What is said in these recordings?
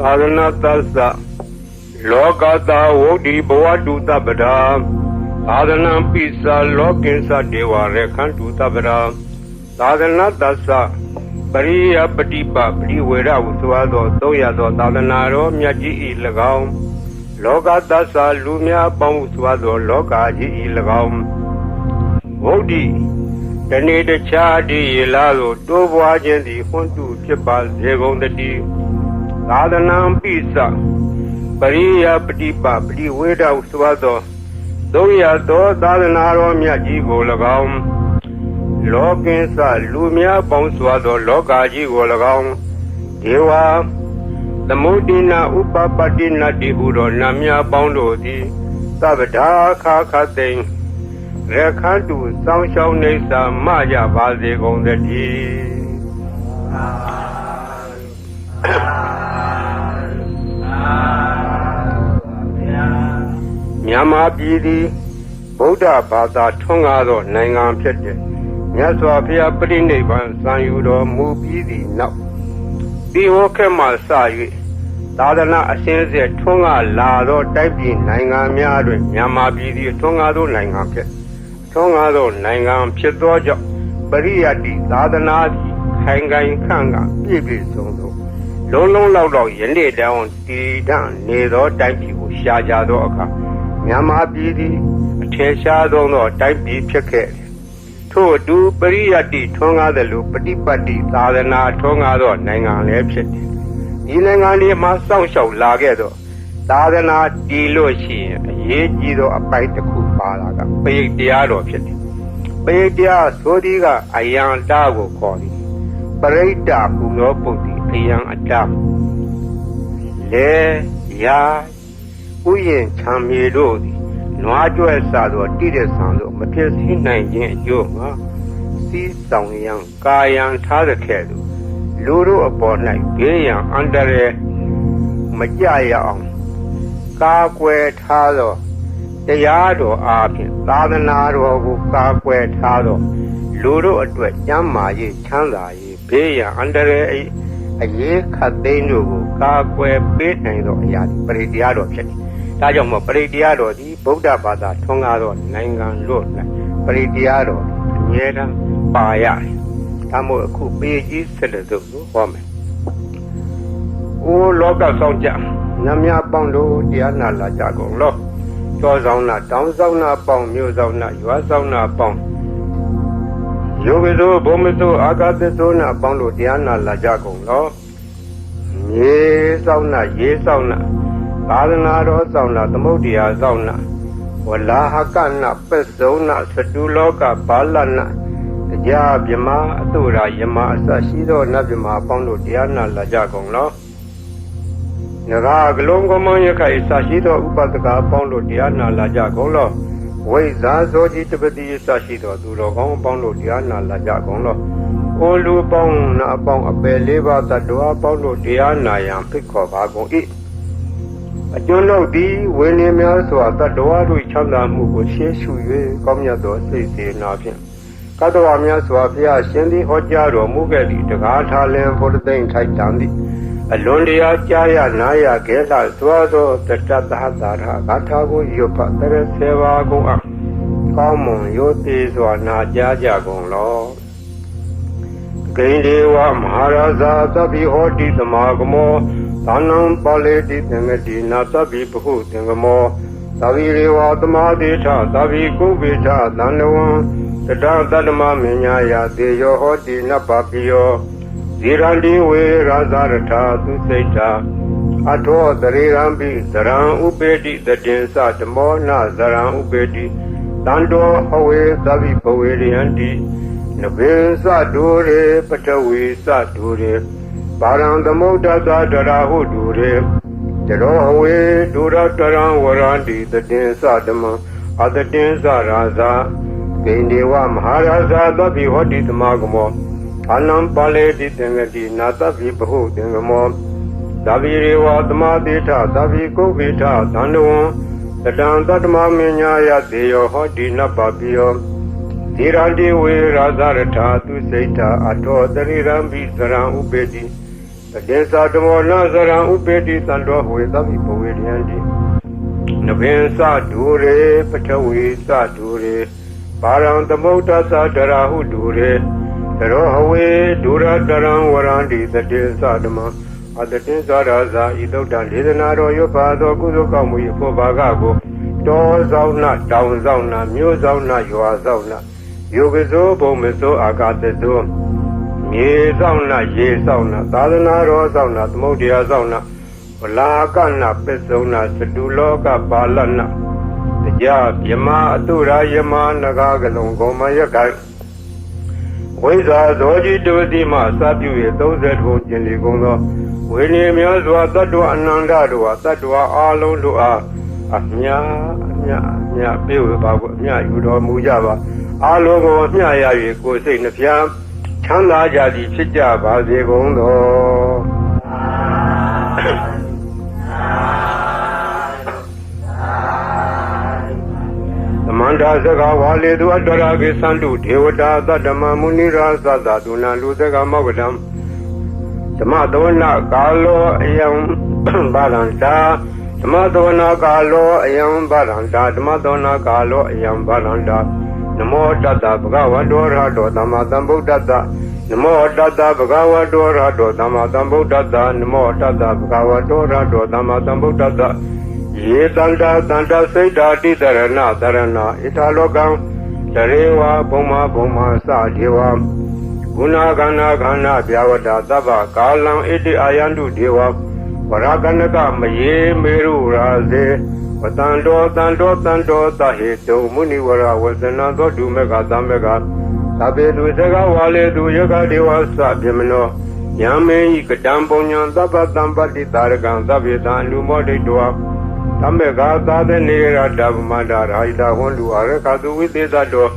သာသနာသစ္စာလောကတာဝုဒ္ဓိဘဝတုတပ္ပဒါသာသနာပိစာလောကိသဒေဝရခန္တုတပ္ပဒါသာသနာသစ္စာပရိယပฏิပပရိဝေရဟုဆိုသောသုံးရသောသာသနာတော်မြတ်ကြီး၏၎င်းလောကသစ္စာလူများပေါင်းဟုဆိုသောလောကကြီး၏၎င်းဝုဒ္ဓိတနေ့တခြားဒီရလာသို့တိုးပွားခြင်းသည်ဟွန်းတုဖြစ်ပါစေကုန်တည်းသာသနာပိစာပရိယပฏิပပရိဝေဒဟုဆိုသောသုံးရသောသာသနာတော်မြတ်ကြီးကို၎င်းလောကိစ္စလူများပေါင်းစွာသောလောကကြီးကို၎င်းဒေဝသမုဒ္ဒိနာဥပပတ္တိနတ္တိဟုသောနာမည်ပေါင်းတို့သည်သဗ္ဗဒါခါခသိင်ရခန္တုစောင်းရှောင်းနေစာမကြပါစေကုန်သတည်းမြန်မာပြည်သည်ဗုဒ္ဓဘာသာထွန်းကားသောနိုင်ငံဖြစ်တဲ့မြတ်စွာဘုရားပြိဋိဘံစံယူတော်မူပြီးသည့်နောက်ဒီဝခေတ်မှစ၍သာသနာအစဉ်ဆက်ထွန်းကားလာသောတိုက်ပြည်နိုင်ငံများတွင်မြန်မာပြည်သည်ထွန်းကားသောနိုင်ငံဖြစ်ထွန်းကားသောနိုင်ငံဖြစ်သောကြောင့်ပရိယတ္တိသာသနာသည်ခိုင်ခိုင်ခန့်ခန့်ပြည့်ပြည့်စုံစုံလုံးလုံးလောက်လောက်ယနေ့တောင်တည်တံ့နေသောတိုက်ပြည်ကိုရှားကြသောအခါမြန်မာပြည်သည်အထင်ရှားဆုံးသောတိုက်ပြည်ဖြစ်ခဲ့တယ်ထို့အတူပရိယတ္တိထွန်းကားသလိုပฏิပတ်တိသာသနာထွန်းကားသောနိုင်ငံလည်းဖြစ်တယ်ဒီနိုင်ငံလေးမှာစောင့်ရှောက်လာခဲ့သောသာသနာတည်လို့ရှိရင်အရေးကြီးသောအပိုက်တစ်ခုပါလာကပရိတ်တရားတော်ဖြစ်တယ်ပရိတ်တရားဆိုသည်ကအယံတာကိုခေါ်သည်ပရိတ်တာဟူသောပုဒ်သည်အယံအတာလေရာဥယျင်ချမ်းမြေတို့သည်နွားကြွယ်စသောတိရစ္ဆာန်တို့မဖြစ်စည်းနိုင်ခြင်းအကျိုးမှာစီးဆောင်ရန်ကာယံထားတဲ့ခဲ့သူလူတို့အပေါ်၌ဘေးရန်အန္တရာယ်မကြရအောင်ကာကွယ်ထားသောတရားတော်အားဖြင့်သာသနာတော်ကိုကာကွယ်ထားသောလူတို့အတွက်ကျမ်းမာရေးချမ်းသာရေးဘေးရန်အန္တရာယ်အရေးခတ်သိမ်းတို့ကိုကာကွယ်ပေးနိုင်သောအရာပရိတရားတော်ဖြစ်တယ်ဒါကြောင့်မို့ပရိတရားတော်သည်ဗုဒ္ဓဘာသာထွန်းကားသောနိုင်ငံလို့ပရိတရားတော်အမြဲတမ်းပါရတယ်ဒါမို့အခုပေကြီးဆက်တဲ့သို့ဟောမယ်။အိုးလောကဆောင်ကြနတ်များပေါင်းတို့တရားနာလာကြကုန်လောကျော်ဆောင်နာတောင်းဆောင်နာပေါင်းမြို့ဆောင်နာရွာဆောင်နာပေါင်းယောဂီတို့ဘုံမတို့အာဂသသောနာပေါင်းတို့တရားနာလာကြကုန်လောမြေဆောင်နာရေးဆောင်နာသာသနာတော်ဆောင်နာသမုဒ္ဒရာဆောင်နာဝလာဟကနာပစ္စုံနာသတုလောကဘာလနာတရားမြမအတုရာယမအစရှိသောနတ်မြမပေါင်းတို့တရားနာလာကြကုန်လောနဂါကလုံးကမယခိုင်စရှိသောဥပဒကအပေါင်းတို့တရားနာလာကြကုန်လောဝိဇာဇောတိတပတိစရှိသောသူတော်ကောင်းအပေါင်းတို့တရားနာလာကြကုန်လောအိုလူပေါင်းနာအပေါင်းအပယ်လေးပါးတတ္တဝါပေါင်းတို့တရားနာရန်ဖိတ်ခေါ်ပါကုန်၏အကျွန်ုပ်သည်ဝိနည်းများစွာတတ္တဝါတို့ချမ်းသာမှုကိုရှေးရှု၍ကောင်းမြတ်သောစိတ်စေနာဖြင့်ကတ္တဝါများစွာဘုရားရှင်သည်ဟောကြားတော်မူခဲ့သည့်တကားထားလင်ဘုဒ္ဓသိမ့်ထိုက်တန်သည့်အလွန်တရာကြားရနာရခဲလာစွာသောတတ္တသဟတာရဂါထာကိုရွတ်ဖတ်တဲ့ဆေဘာကုန်အကောင်းမွန်ရိုသေစွာနာကြားကြကုန်လောဂိန္ဒေဝမဟာရာဇာသဗ္ဗိဟောတိသမာဂမောသာနံပါလေတိသင်္ကတိနာသဗ္ဗိဘဟုသင်္ကမောသဗ္ဗိရေဝသမာတိထသဗ္ဗိကုဗေထသန္နဝံတတသတ္တမမညာယသေယောဟောတိနပပိယောဇိရန္တိဝေရာဇရထသူစိတ်တာအထောတရေရံပိသရံဥပေတိတတေသဓမောနဇရံဥပေတိတန္တောဟဝေသဗ္ဗိဘဝေရယန္တိနဘေသဒုရေပထဝီသဒုရေပါရံသမုဒ္ဒသတရာဟုဒုရေတရောဝေဒုရတရံဝရန္တိတတေသဓမ္မအတတေသရာဇာဂိန္ဒေဝမဟာရာဇာသဗ္ဗိဟောတိသမာဂမောအနံပါလေတိသင်္ကတိနာသဗ္ဗိဘဟုသင်္ကမောသဗ္ဗိရေဝသမာတိထသဗ္ဗိကုဗ္ဗေထသန္တဝံတတံသတ္တမမညာယသေယောဟောတိနပပိယောဇိရန္တိဝေရာဇရထသူစိတ်တာအထောတရိရံပိသရံဥပေတိ တေသာဓမ္မောနာဇရံဥပေတိသံတော်ဝေသဗ္ဗိဘဝေရယံတိနဗင်္စဒူရေပထဝီစဒူရေပါရံသမုဒ္ဒသဒရာဟုဒူရေတရောဟဝေဒူရတရံဝရန္တိတတေသဓမ္မအတတေသရာဇာဤသုဒ္ဓဒေသနာတော်ရွတ်ပါသောကုသိုလ်ကောင်းမှု၏ဖို့ဘာကကိုတောဆောင်နာတောင်ဆောင်နာမြို့ဆောင်နာရွာဆောင်နာယောဂဇောဘုံမဇောအာကာသဇောမြေဆောင်နာရေဆောင်နာသာသနာတော်ဆောင်နာသမုဒ္ဒရာဆောင်နာဝလာကနာပစ္စုံနာသတုလောကပါလနာတရားမြမအတုရာယမနဂါကလုံးကောမယကဝိဇာဇောจิตဝတိမစပြု၍30ဘုံကျင်လီကုန်သောဝိနည်းများစွာတတ္တဝအနန္တတို့ဟာတတ္တဝအာလုံးတို့အားအမြပြေဝပါကိုအမြယူတော်မူကြပါအာလုံးကိုအမြရ၍ကိုယ်စိတ်နှဖျားချမ်းသာကြသည်ဖြစ်ကြပါစေကုန်သောသမန္တာစကားဝါလေသူအတ္တရာကိသန္တုဒေဝတာသတ္တမမုနိရာသသဒုနာလူစကားမောကတံဓမ္မသဝနာကာလောအယံဘာလန္တာဓမ္မသဝနာကာလောအယံဘာလန္တာဓမ္မသဝနာကာလောအယံဘာလန္တာနမောတတ္တဗဂဝတောရဟတောသမ္မာသမ္ဗုဒ္ဓတ္တနမောတတ္တဗဂဝတောရဟတောသမ္မာသမ္ဗုဒ္ဓတ္တနမောတတ္တဗဂဝတောရဟတောသမ္မာသမ္ဗုဒ္ဓတ္တယေတန္တာတန္တစိတ်ဓာတိတရဏတရဏဣထာလောကံတရေဝဘုံမစဒေဝဂုဏကဏခန္ဓာဗျာဝတ္တသဗ္ဗကာလံဣတိအာယန္တုဒေဝဝရကနကမယေမေရုရာဇေဝတန္တောသဟေတုမုနိဝရဝဇနသောဒုမေကသမကသဗ္ဗေသူစကဝါလေသူယကဒေဝသဗေမနောယံမေဤကတံပုံညံသဗ္ဗတံပတိတာရကံသဗ္ဗေတံလူမောဒိတောသမကသာသနေရတဗမတာရာဟိတဟွန်တုအရခတုဝိသေသတော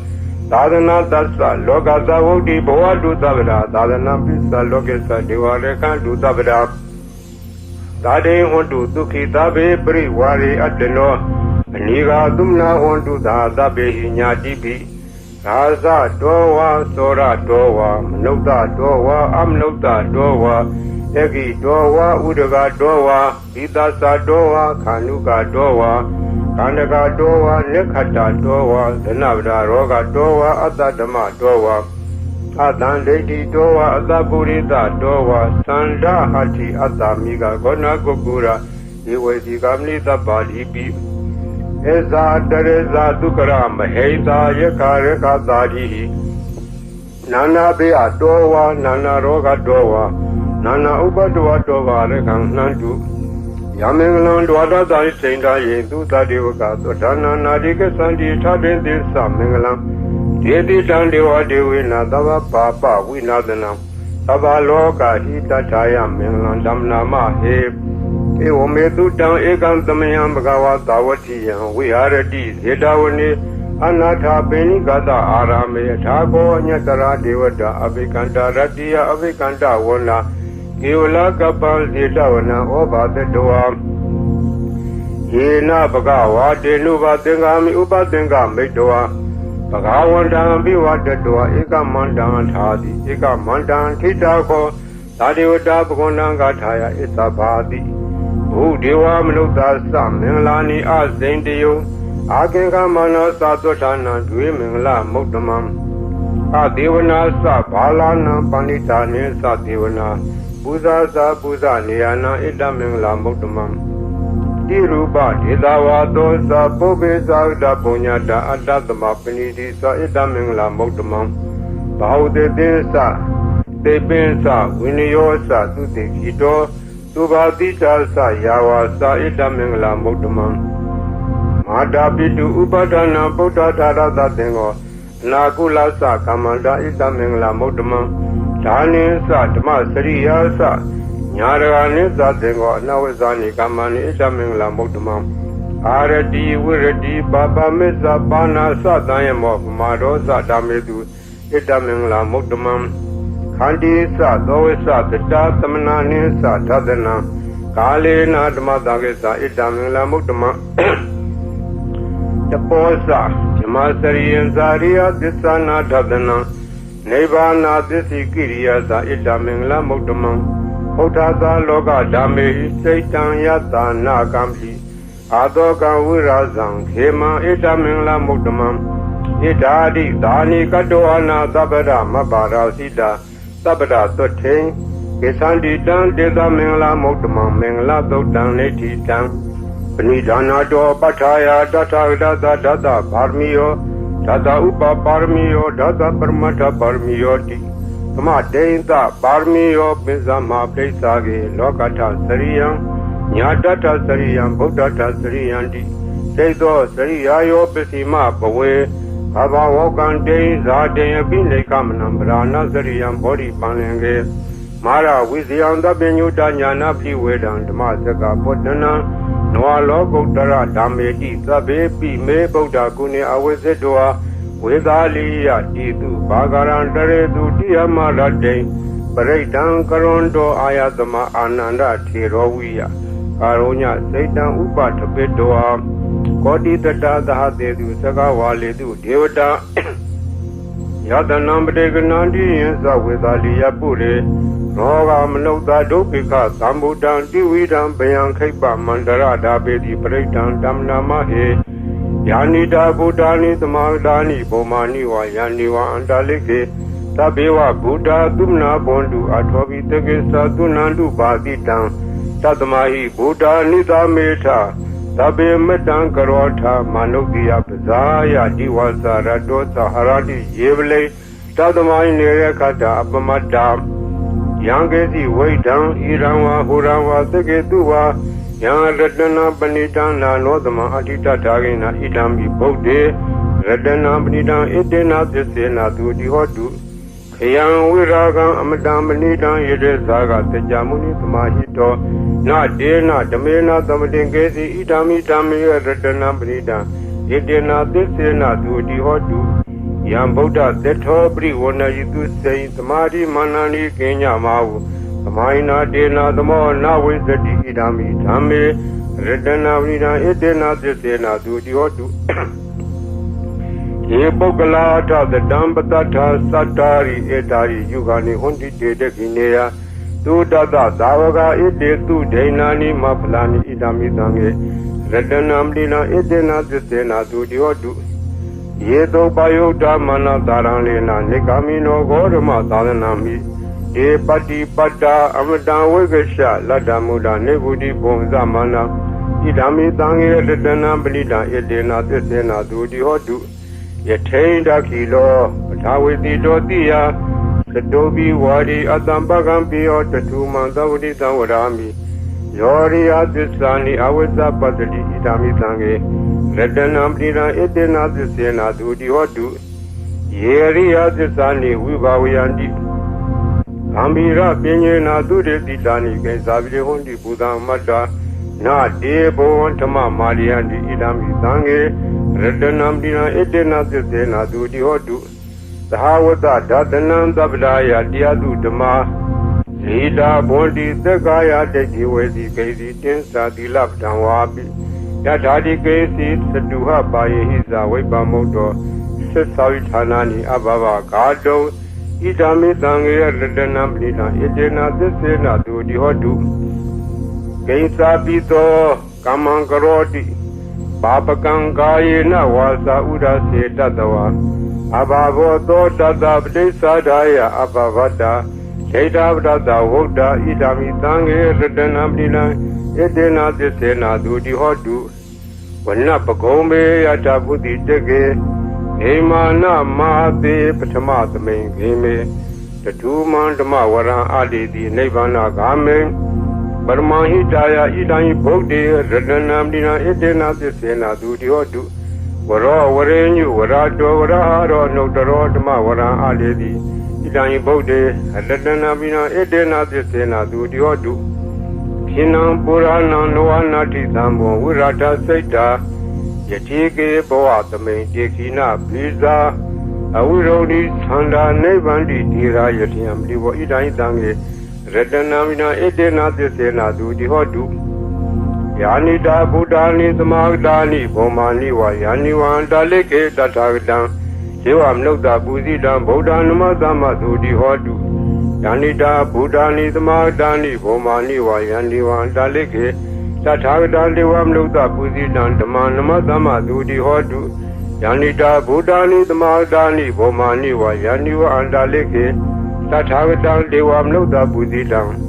သာသနာသစ္စာလောကသဝုဒ္ဓိဘဝတုသဗ္ဗရာသာသနာပစ္စလောကေသဒေဝရေခန္တုသဗ္ဗရာသာဒေဟွန်တုဒုက္ခိသဗ္ဗေပရိဝါရေအတ္တနောအနိဃာသုမနာဟွန်တုသာသဗ္ဗေဟိညာတိပိရာဇတောဝါသောရတောဝါမနုဿတောဝါအမနုဿတောဝါယကိတောဝါဥဒကတောဝါဣသသတောဝါခန္ဓုကတောဝါကန္နကတောဝါနိခတ္တတောဝါသနဗဒရောဂတောဝါအတ္တဓမ္မတောဝါအတံဒိဋ္ဌိတောဝါအတ္တပုရိသတောဝါသန္ဓဟတိအတ္တမိကဂောဏကုကုရဧဝေတိကမနိတပါဠိပိဧဇာတရေဇာဒုက္ခရမဟိတာယခရခသာတိနာနာဘေအတောဝါနာနာရောဂတောဝါနာနာဥပတ္တဝတောဝါရကံနှံတုယမင်္ဂလံဒဝတသာစိန္ဒာယေသူတတေဝကသောဒါနာနာတိကသန္တိထပင်သစ္စမင်္ဂလံဒေတိတံဒေဝဒေဝေနသဗ္ဗပါပဝိနာသနံသဗ္ဗလောကဟိတထာယမင်္ဂလံဓမ္မနာမဟေဧဝမေတုတံဧကံသမယံဘဂဝါသာဝတိယံဝိဟာရတိဇေတဝနေအနာထာပိဏိကတအာရမေထာကောအညတရာဒေဝတာအဘိကန္တရတ္တိယအဘိကန္တဝနာဧဝလကပ္ပံဇေတဝနံဩဘာတတောယေနဘဂဝါတေနုဘသင်္ကာမိဥပသင်္ကာမိတဝါဘဂဝန္တံဘိဝတတောဧကမန္တံထာတိဧကမန္တံထိတာခောသာဒေဝတာဘဂဝန္တံဂါထာယဣသဘာတိဘုဒေဝမနုဿာသမင်္ဂလာနိအဇိန်တယောအာကေကမနောသာသောဌာနံဒွေမင်္ဂလမုဒ္ဓမံအဒေဝနာသဘာလနံပဏိတာနိသဒေဝနာပူဇာသာပူဇာနေယနာဣတမင်္ဂလာမုဒ္ဓမံတိရူပဒေသဝါသောသပုဗ္ဗေသာဒပုညတာအတ္တသမပဏိတိသဣတမင်္ဂလာမုဒ္ဓမံဘာဟုတေသင်္သတေပင်္သဝိနယောသသုတေခိတောသူဘာတိသာသယာဝါသာဣတမင်္ဂလာမုဒ္ဓမံမာတာပိတုဥပဒနာဗုဒ္ဓသာရတသင်္ဃောအနာကုလသကမ္မန္တာဣတမင်္ဂလာမုဒ္ဓမံဒါနိသဓမ္မစရိယာသညာရဂာနိသသင်္ဃောအနဝဇာနိကမ္မနိဣတမင်္ဂလာမုဒ္ဓမံအာရတိဝိရတိပါပမစ္ဆပါဏာသတံယမောပမာရောသဓမ္မေတုဣတမင်္ဂလာမုဒ္ဓမံခန္တီသသောဝိသတတသမနာနိသသဒနံကာလေနာဓမ္မတံကိသဣတမင်္ဂလာမုဒ္ဓမံတပောသဓမ္မစရိယံဇာရိယသစ္ဆာနာဓဒနံနိဗ္ဗာနာသစ္စိကိရိယာသဣတမင်္ဂလာမုဒ္ဓမံ ဗုဒ္ဓသာလောကဓမ္မေစိတ်တံယတနာကံပိအာတောကဝိရာဇံခေမံဣတမင်္ဂလမုဒ္ဓမံဣဒာတိဒါနိကတောအနာသဗ္ဗရမဘာရာစိတာသဗ္ဗရသွတ်ထေကေသန္တိတံဒေသမင်္ဂလမုဒ္ဓမံမင်္ဂလသုတ်တံနေတိတံပဏိဒါနာတောပဋ္ဌာယတထဂတသဒတဗာရမီယောဒတဥပပါရမီယောဒတပရမတ္ထပါရမီယောတိသမတေယတပါရမီယောပိဇမပရိစ္ဆာကေလောကထစရိယံညာတထစရိယံဗုဒ္ဓထစရိယံတိသိသောစရိယာယောပစ္စည်းမဘဝေဘဘဝကံတေဇာတေယပိနေကမနံဗရာဏစရိယံဘောဓိပန္လင်ကေမာရဝိဇယံတပညုတညာနာပိဝေဒံဓမ္မစကပုတ္တနံနောလောကုတ္တရဓမ္မေတိသဗ္ဗေပိမေဗုဒ္ဓကုဏေအဝိဇ္ဇတောဝေသာလိယတိတုဘာဂရံတရေတုတိယမရတေပရိဒံကရွန်တောအာယသမအာနန္ဒထေရောဝိယကာရုညစိတ်တံဥပထပိတောကောတိတတသဟတေတုသကဝါလေတုဒေဝတာယတနံပတေကနန္တိယသဝေသာလိယပုရေရောဂမနုဿဒုက္ခိကသံဗုဒ္ဓံတိဝိဒံဗယံခိပ္ပမန္တရဒါပေတိပရိဒံဓမ္မနာမဟေယာနိတာဗုဒ္ဓာနိသမာဒာနိဘောမာနိဝါယာနိဝါအန္တလိကေသဗ္ဗေဝဗုဒ္ဓသုမနာဘွန်တုအထောပိတကေသသုနန္တုပါတိတံသတ္တမဟိဗုဒ္ဓာနိသမေထသဗ္ဗေမတံကရောထမနုဿိယပဇာယတိဝသရတောသဟရတိယေဝလေသတ္တမဟိနေရခတအပမတ္တယံကေစီဝိဒံဣရံဝါဟူရံဝါသကေတုဝါယံရတနာပဏိတံနာနောသမအဋ္ဌိတထာဂိနာဣဒံမိဗုဒ္ဓေရတနာပဏိတံဣတေနာသစ္စေနာသူတိဟောတုခယံဝိရာဂံအမတံပဏိတံယတေဇာကသကြမုနိသမာဟိတောနာဒေနာဓမေနာသမတင်ကေစီဣဒံမိဓမ္မေရတနာပဏိတံဣတေနာသစ္စေနာသူတိဟောတုယံဗုဒ္ဓသတ္ထောပရိဝဏယိတုစေသမာဓိမာနနိကိညမာဟုသမိုင်းနာဒေနာသမောနဝိသတိဣဒံမိဓမ္မေရတနာပဏိတံဣတေနာသစ္စေနာသူတိဟောတုယေပုဂ္ဂလာထသတံပတ္ထသတ္တာရိဧတာရိယုဂာနိဟွန်တိတေတကိနေယသုတတသာဝကဣတေသူဒိဏာနိမဖလာနိဣဒံမိသံေရတနာပဏိတံဣတေနာသစ္စေနာသူတိဟောတုယေတောပယုဒ္ဓမနတာရံလေနနိဂာမိနောဂောဓမသာသနာမိဒေပတိပတ္တာအမတံဝိကရှလတ္တမုဒ္ဒနေဗုဒိဘုံသမနာဣဒံမိသံေရတနာပဏိတံဣတေနာသစ္စေနာသူတိဟောတုယထိန်တခိလောပထာဝေတိတောတိယသတောပိဝါရိအတံပကံပိယောတထုမံသဝတိသံဝရာမိယောရိယသစ္စာနိအဝိဇ္ဇပတ္တိဣဒံမိသံေရတနာပဏိတံဣတေနာသစ္စေနာသူတိဟောတုယေရိယသစ္စာနိဝိဘာဝယန္တိဂံဗီရပညေနာသူတေတိတာနိကေဇာပိဟွန်တိဘုဒ္ဓမတ္တာနာတေဘောဓမ္မမာရိယန္တိဣဒံမိသံေရတနာပဏိတံဣတေနာသစ္စေနာသူတိဟောတုသဟဝတဒသနံသဗ္ဗဒါယတရားသူဓမ္မာဇေတာဘွန်တိသက္ကာယတိတ်ဒီဝေစီကေစီတင်းစာတိလပတံဝါပိယထာတိကေစီသတုဟပါယေဟိဇာဝိပမုတ်တောသစ္စာဝိဌာနာနိအဘဘဂါတုဣဒံမိသံေရတနာပဏိတံဣတေနာသစ္စေနာသူတိဟောတုကိဉ္စာပိသောကမ္မံကရောတိပါပကံကာယေနဝါစာဥဒစေတတဝါအဘဘောသောတတပတိစ္ဆာဒာယအဘဝတ္တဒိဋ္ဌပတ္တဝုဒ္ဓဣဒံမိသံေရတနာပဏိတံဣတေနာသစ္စေနာသူတိဟောတုဝနပဂုံမေယတဗုတိတကေနေမာနမဟာတေပထမသမိန်ခေမေတထုမံဓမ္မဝရံအာတိတိနိဗ္ဗာနဂာမေပရမဟိတာယဣဒံဗုဒ္ဓေရတနာပဏိတံဣတေနာသစ္စေနာသူတိဟောတုဝရောဝရေညုဝရတောဝရဟာရောနုတ္တရောဓမ္မဝရံအာတိတိဣဒံဗုဒ္ဓေရတနာပဏိတံဣတေနာသစ္စေနာသူတိဟောတုခိနံပုရဏံနောဝနာတိသံဘောဝိရတစိတ်တာယတိကေဘောသမိန်တေခိနဘိဇာအဝိရုဒိသန္တာနိဗ္ဗန္တိတိရာယတိယံပိဘောဣဒံသံေရတနာမိနာဣတေနာသစ္စေနာသူတိဟောတုယာနိတာဗုဒ္ဓာနိသမာဂတာနိဘောမာနိဝါယာနိဝံတလိကေတထာဂတံဇေဝမနုဿပူဇိတံဗုဒ္ဓနမသမသူတိဟောတုယ Yanita Buddhani Dhamadani Bomani Vayani Vandalike Tathagata Devam Lukta Puzidan Dhamanama Dhamma Dudi Hodu Yanita Buddhani Dhamadani Bomani Vayani Vandalike Tathagata Devam Lukta Puzidan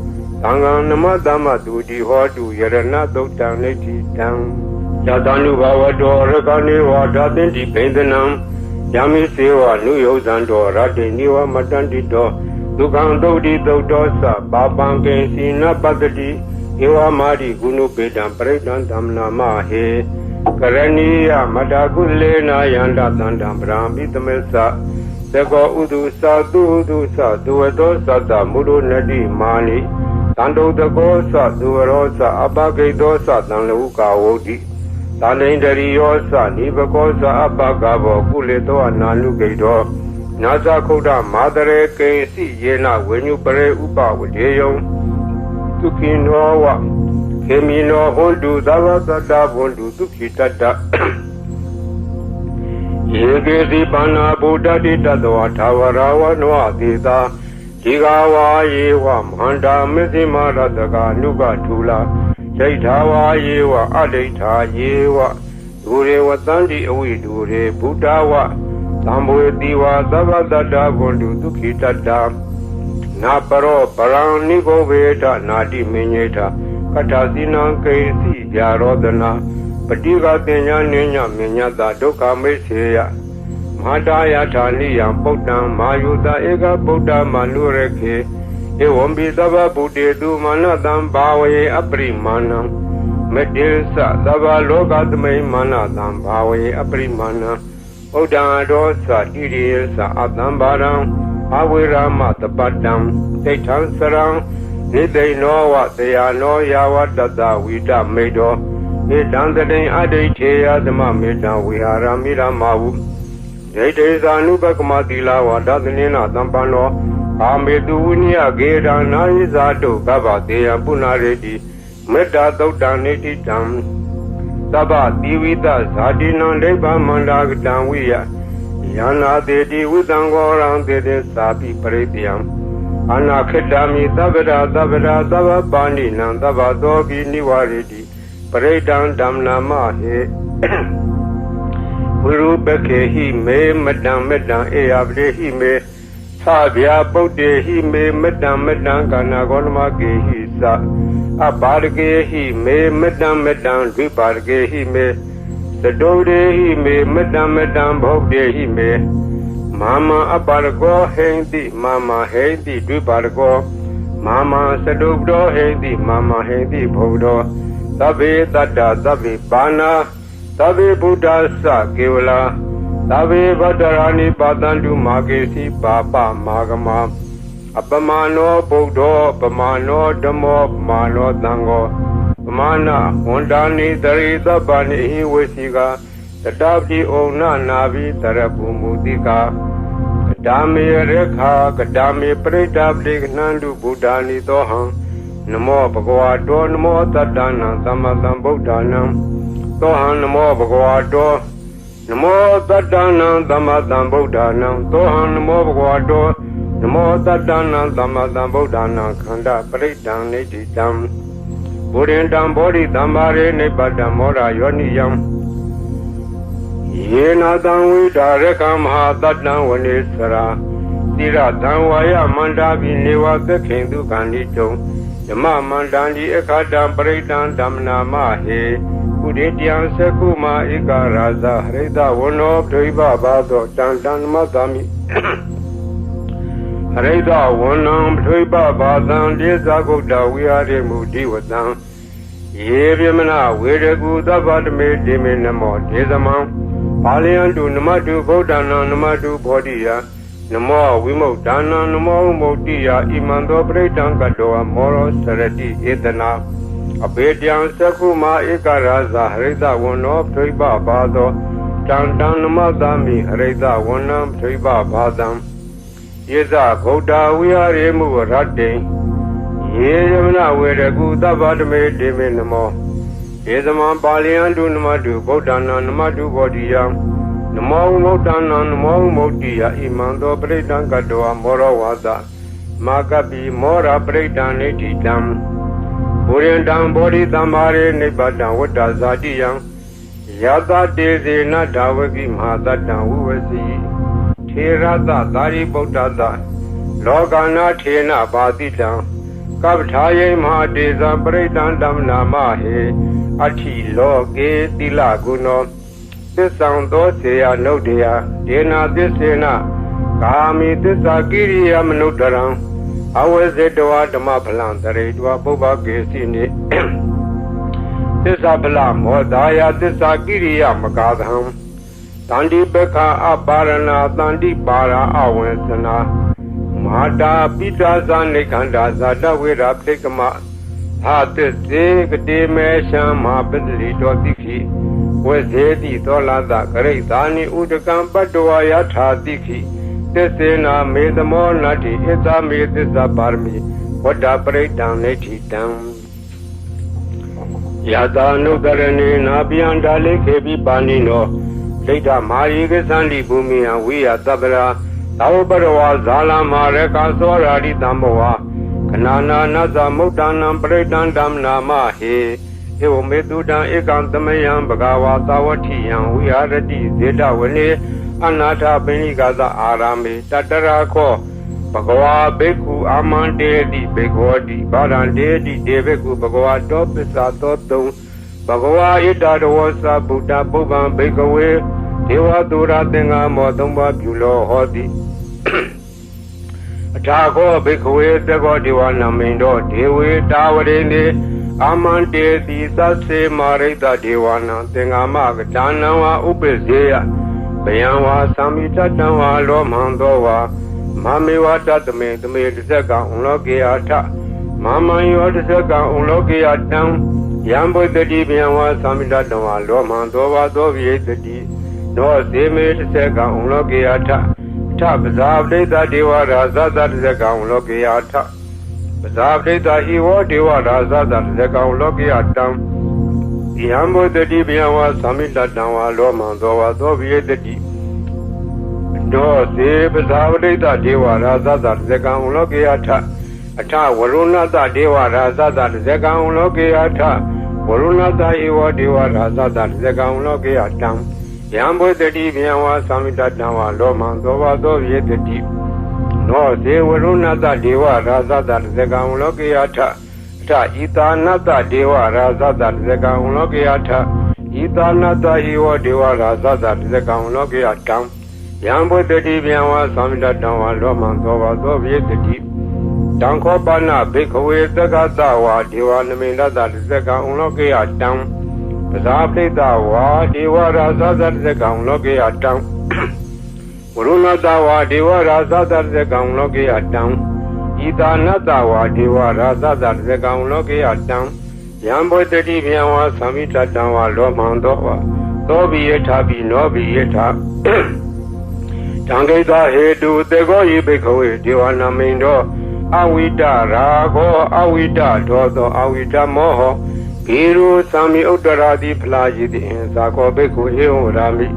Tanganama Dhamma Dudi Hodu Yarana Doktan Neti Dam Yadanu Bhavado Rakani Vadatinti Pendanam Yami Seva Nuyo Zando Rati Niwa Matandito Dukan Dodi Dodosa Babanke Sina Padati Ewa Mari Gunu Pedan Predan Damna Mahe Karaniya Madagulena Yanda Dandam Brahmi Tamesa Seko Udusa Dudusa Duedosa Mudu Nadi Mani Tando Dagosa Duerosa Abake Dosa Danluka Wodi Talendari Yosa Nibakosa Abagabo Kuleto Analu Gado Nasa Koda Madare Kensi Yena when you pray Upa with Yayom Tukinowa Kemino Hondu Davata Hondu Tukitata Yegesi Pana Buddha Dita Tawarawa Noa Dita Tigawa Yewa Manda Mizima Radaka Nuga Tula Jaitawa Yewa Adita Yewa Dure Watandi Awi Dure Buddhawa Sambu Diwa Zavadada Gondu Dukitata Naparo Paranigo Veta Nadi Minyeta Katasina Kaisi Yarodana Patiga Tenya Nenya Minyata Doka Meseya Madaya Tani Yampotam Mayuda Ega Buddha Manureke Ewombi Dava Buddha Du Manadam Bawe Aprimana Medilsa Dava Logadme Manadam Bawe Aprimana Oda Dosa Dirisa Adambaram Awira Matapadam Tetan Sarang Nide no what they are no Yawadada Wida Medo Nidandane Adetea the Mamida we are Amira Mawu It is Anubakumadila Wadadanina Dampano Amedunia Geda Naizado Baba Dea Punaredi Meta Dodaneti Dam Saba Divita Sadina Leba Mandag Danwia Yana Dedi Udangoran Dede Sapi Parediam Anakadami Davada Davada Dava Bani Nandava Dogi Niwaredi Paredan Damna Mahe Uru Beke he me Madam Medan Eable he me Sabia Bode he me Madam Medan Ganagonma Gehisa Abarge he me Madam Medan Ribarge he me Sadode he me Madam Medan Bode he me Mama Abargo Hendi Mama Hendi Ribargo Mama Sadubdo Hendi Mama Hendi Bodo Tabe Dada Tabe Bana Tabe Buddha Sa Kevla Tabe Badarani Badandu Magesi Baba Magama Apamano Bodo Pamano Damo Mano Dango Pamana Hondani Darida Bani Hiwesiga Tadabdi Ona Navi Tarapu Mudika Kadami Rekha Kadami Predabdi Nandu Buddhani Doham Namo Bhagavato Namo Tadana Samadam Buddhanam Doham Namo Bhagavato Namo Tadana Samadam Buddhanam Doham Namo Bhagavato Namo Tadana Samadam Buddhana Khanda Paritam Nititam Buddhintam Bodhi Dhamare Nipadam Mora Yoniyam Yena Dhamvi Dharekam Ha Tadam Vanesara Tira Dhamvaya Mandavi Neva Bekhindu Kandito Yama Mandandi Ekadam Paritam Damna Mahe Udityan Sekuma Ika Raza Hreda Vono Pthiva Bado Tantan Madami Hreda Vonam Pthiva Badam Desa Gota Vihare Mudi Vadam Yevyamana Vedegu Davadme Dime Namo Desamam Paliyandu Namadu Bodhana Namadu Bodhiya Namo Vimodana Namo Modiya Imando Pradam Kadoa Moro Sarati Edana Abedyan Sakuma Ekaraza Hreda Vono Pthiva Bado Tantan Madami Hreda Vonam Pthiva Badam Yeza Gota Vihare Murate Yevana Vedegu Davadme Dime Namo Yezaman Paliyandu Namadu Bodhana Namadu Bodhiya Namo Modana Namo Modiya Imando Pradam Kadoa Moro Vada Makapi Mora Predan Netitam Buriandam Bodhi Tamare Nipatan Wata Zadiyam Yada Dezi Nadavagi Mahadatan Uvasi Tirata Dari Bodhata Logana Tena Baditam Kabtaye Mahadeza Predan Damnamahe Ati Loge Tilaguno Tisang Dosea Nodea Dena Disena Kami Tisakiriya Manutaram Awazedwa Damapalan Taredwa Boba Gesini Tisabala Modaya Tisakiriya Makadham Tandi Beka Aparana Tandi Para Awensana Mada Pita Zanikanda Zada Vira Pekama Hatis Kadimesha Mabili Dotiki Wazedi Dolada Karetani Udakam Padua Tadiki Tesena made the more nutty, Ita made this aparmi, what operate down neti down. Yada no Darani, Nabianda Lake Heavy Banino, Leta Mariga Sandi Bumi, and we are Tabera, Taubarawa, Zala Mareka, Soradi Damboa, Kanana Naza Mutanam, Bredan Damnama, he, Medudan Ekantamayam, Bagawa, Tawati, and we are ready, Zeta Wene. Anata Benigaza Arame, Tatarako, Bagawa Beku, Amande di Begodi, Barande di Deveku, Bagawa Topisa Toto, Bagawa Ita Wasa, Buddha Boban Begawe, Dewa Dura Denga Motumba Bulo Hodi. Tago Begawe, the Godiwana Mindo, Dewe, Tawarene, Amande di Sase Marita Dewana, Tengama, Tanawa, Upezea. Bayanwa Samita Tanwa Lomandowa Mamiwa Tatame the Maid Saka Unlogiata Mama Yod Saka Unlogiatam Yambo the Dibianwa Samita Tanwa Lomandowa Dovi the D No Seme Saka Unlogiata Tap Zavde the Deva Raza that Saka Unlogiata Zavde the Iwo Deva Raza that Saka Unlogiatam Yambo the Dibianwa Samita Tanwa Lomandowa Dovi the D No, the Bazavada Deva Raza that Zegan Logiata, Ata Waruna that Deva Raza that Zegan Logiata, Waruna that Ewa Deva Raza that Zegan Logiatam, Yambo the Divianwa Samita Nawa Loman Dova Dovi the Deep. No, the Waruna that Deva Raza that Zegan Logiata, Ta Ita Nata Deva Raza that Zegan Logiata, Ita Nata Ewa Deva Raza that Zegan Logiatam. Yambo the Divianwa Samita Nawa Loman Dova Dovi the Deep. Danko Bana Bikaway the Gazawa, Diwanamina that Zeka Unlogiatam. Zabli Dawa, Diwa Raza that Zeka Unlogiatam. Uruna Dawa, Diwa Raza that Zeka Unlogiatam. Ida Nadawa, Diwa Raza that Zeka Unlogiatam. Yambo the Divianwa Samita Nawa Loman Dova. Dobi Etabi Nobi Eta. Tangeda Hedu, the Goyi Bikaway, Diwana Mindo, Awida Rago, Awida Dodo, Awida Moho, Piru Sami Udaradi Plaji, Sako Beku Rami,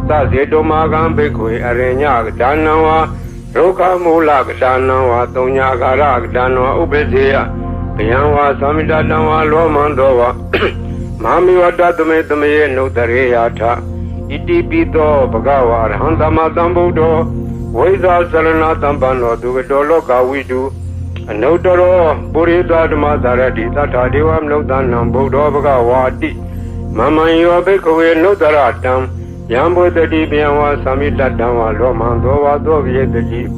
Sazedo Magam Beku, Arenyag, Danawa, Roka Mulak, Danawa, Tonyagarag, Danawa, Ubezea, Pianwa Samida Nawa, Lomandova, Mami Wadatume, no Tareata. Iti Pito, Bagawa, Handama Tambudo, Weza Salana Tampano, Duvidolo Gawidu, and Notoro, Burita Mazarati, Tatadiwam Notanam, Budo Bagawati, Mama Yobeko, Notaratam, Yambo the Dibianwa, Samita Dama, Lomandova, Dovi the Jeep.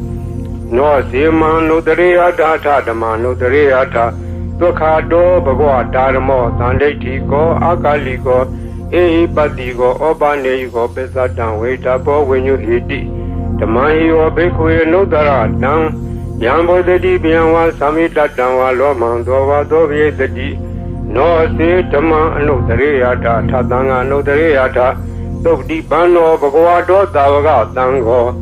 No Sima, Notariata, Tatama, Notariata, Tokado, Bagua, Taramo, Tandetiko, Akaliko. E Patigo, Obanego, Pesatan, wait up when you hit it. The Mahi or Beku, no Daratam, Yambo the Dibianwa, Samita Tanwa, Lomandova, Dovi the D. No, say Tama, no Tariata, Tatanga, no Tariata, Tokdi Bano, Baguado, Davaga, Tango,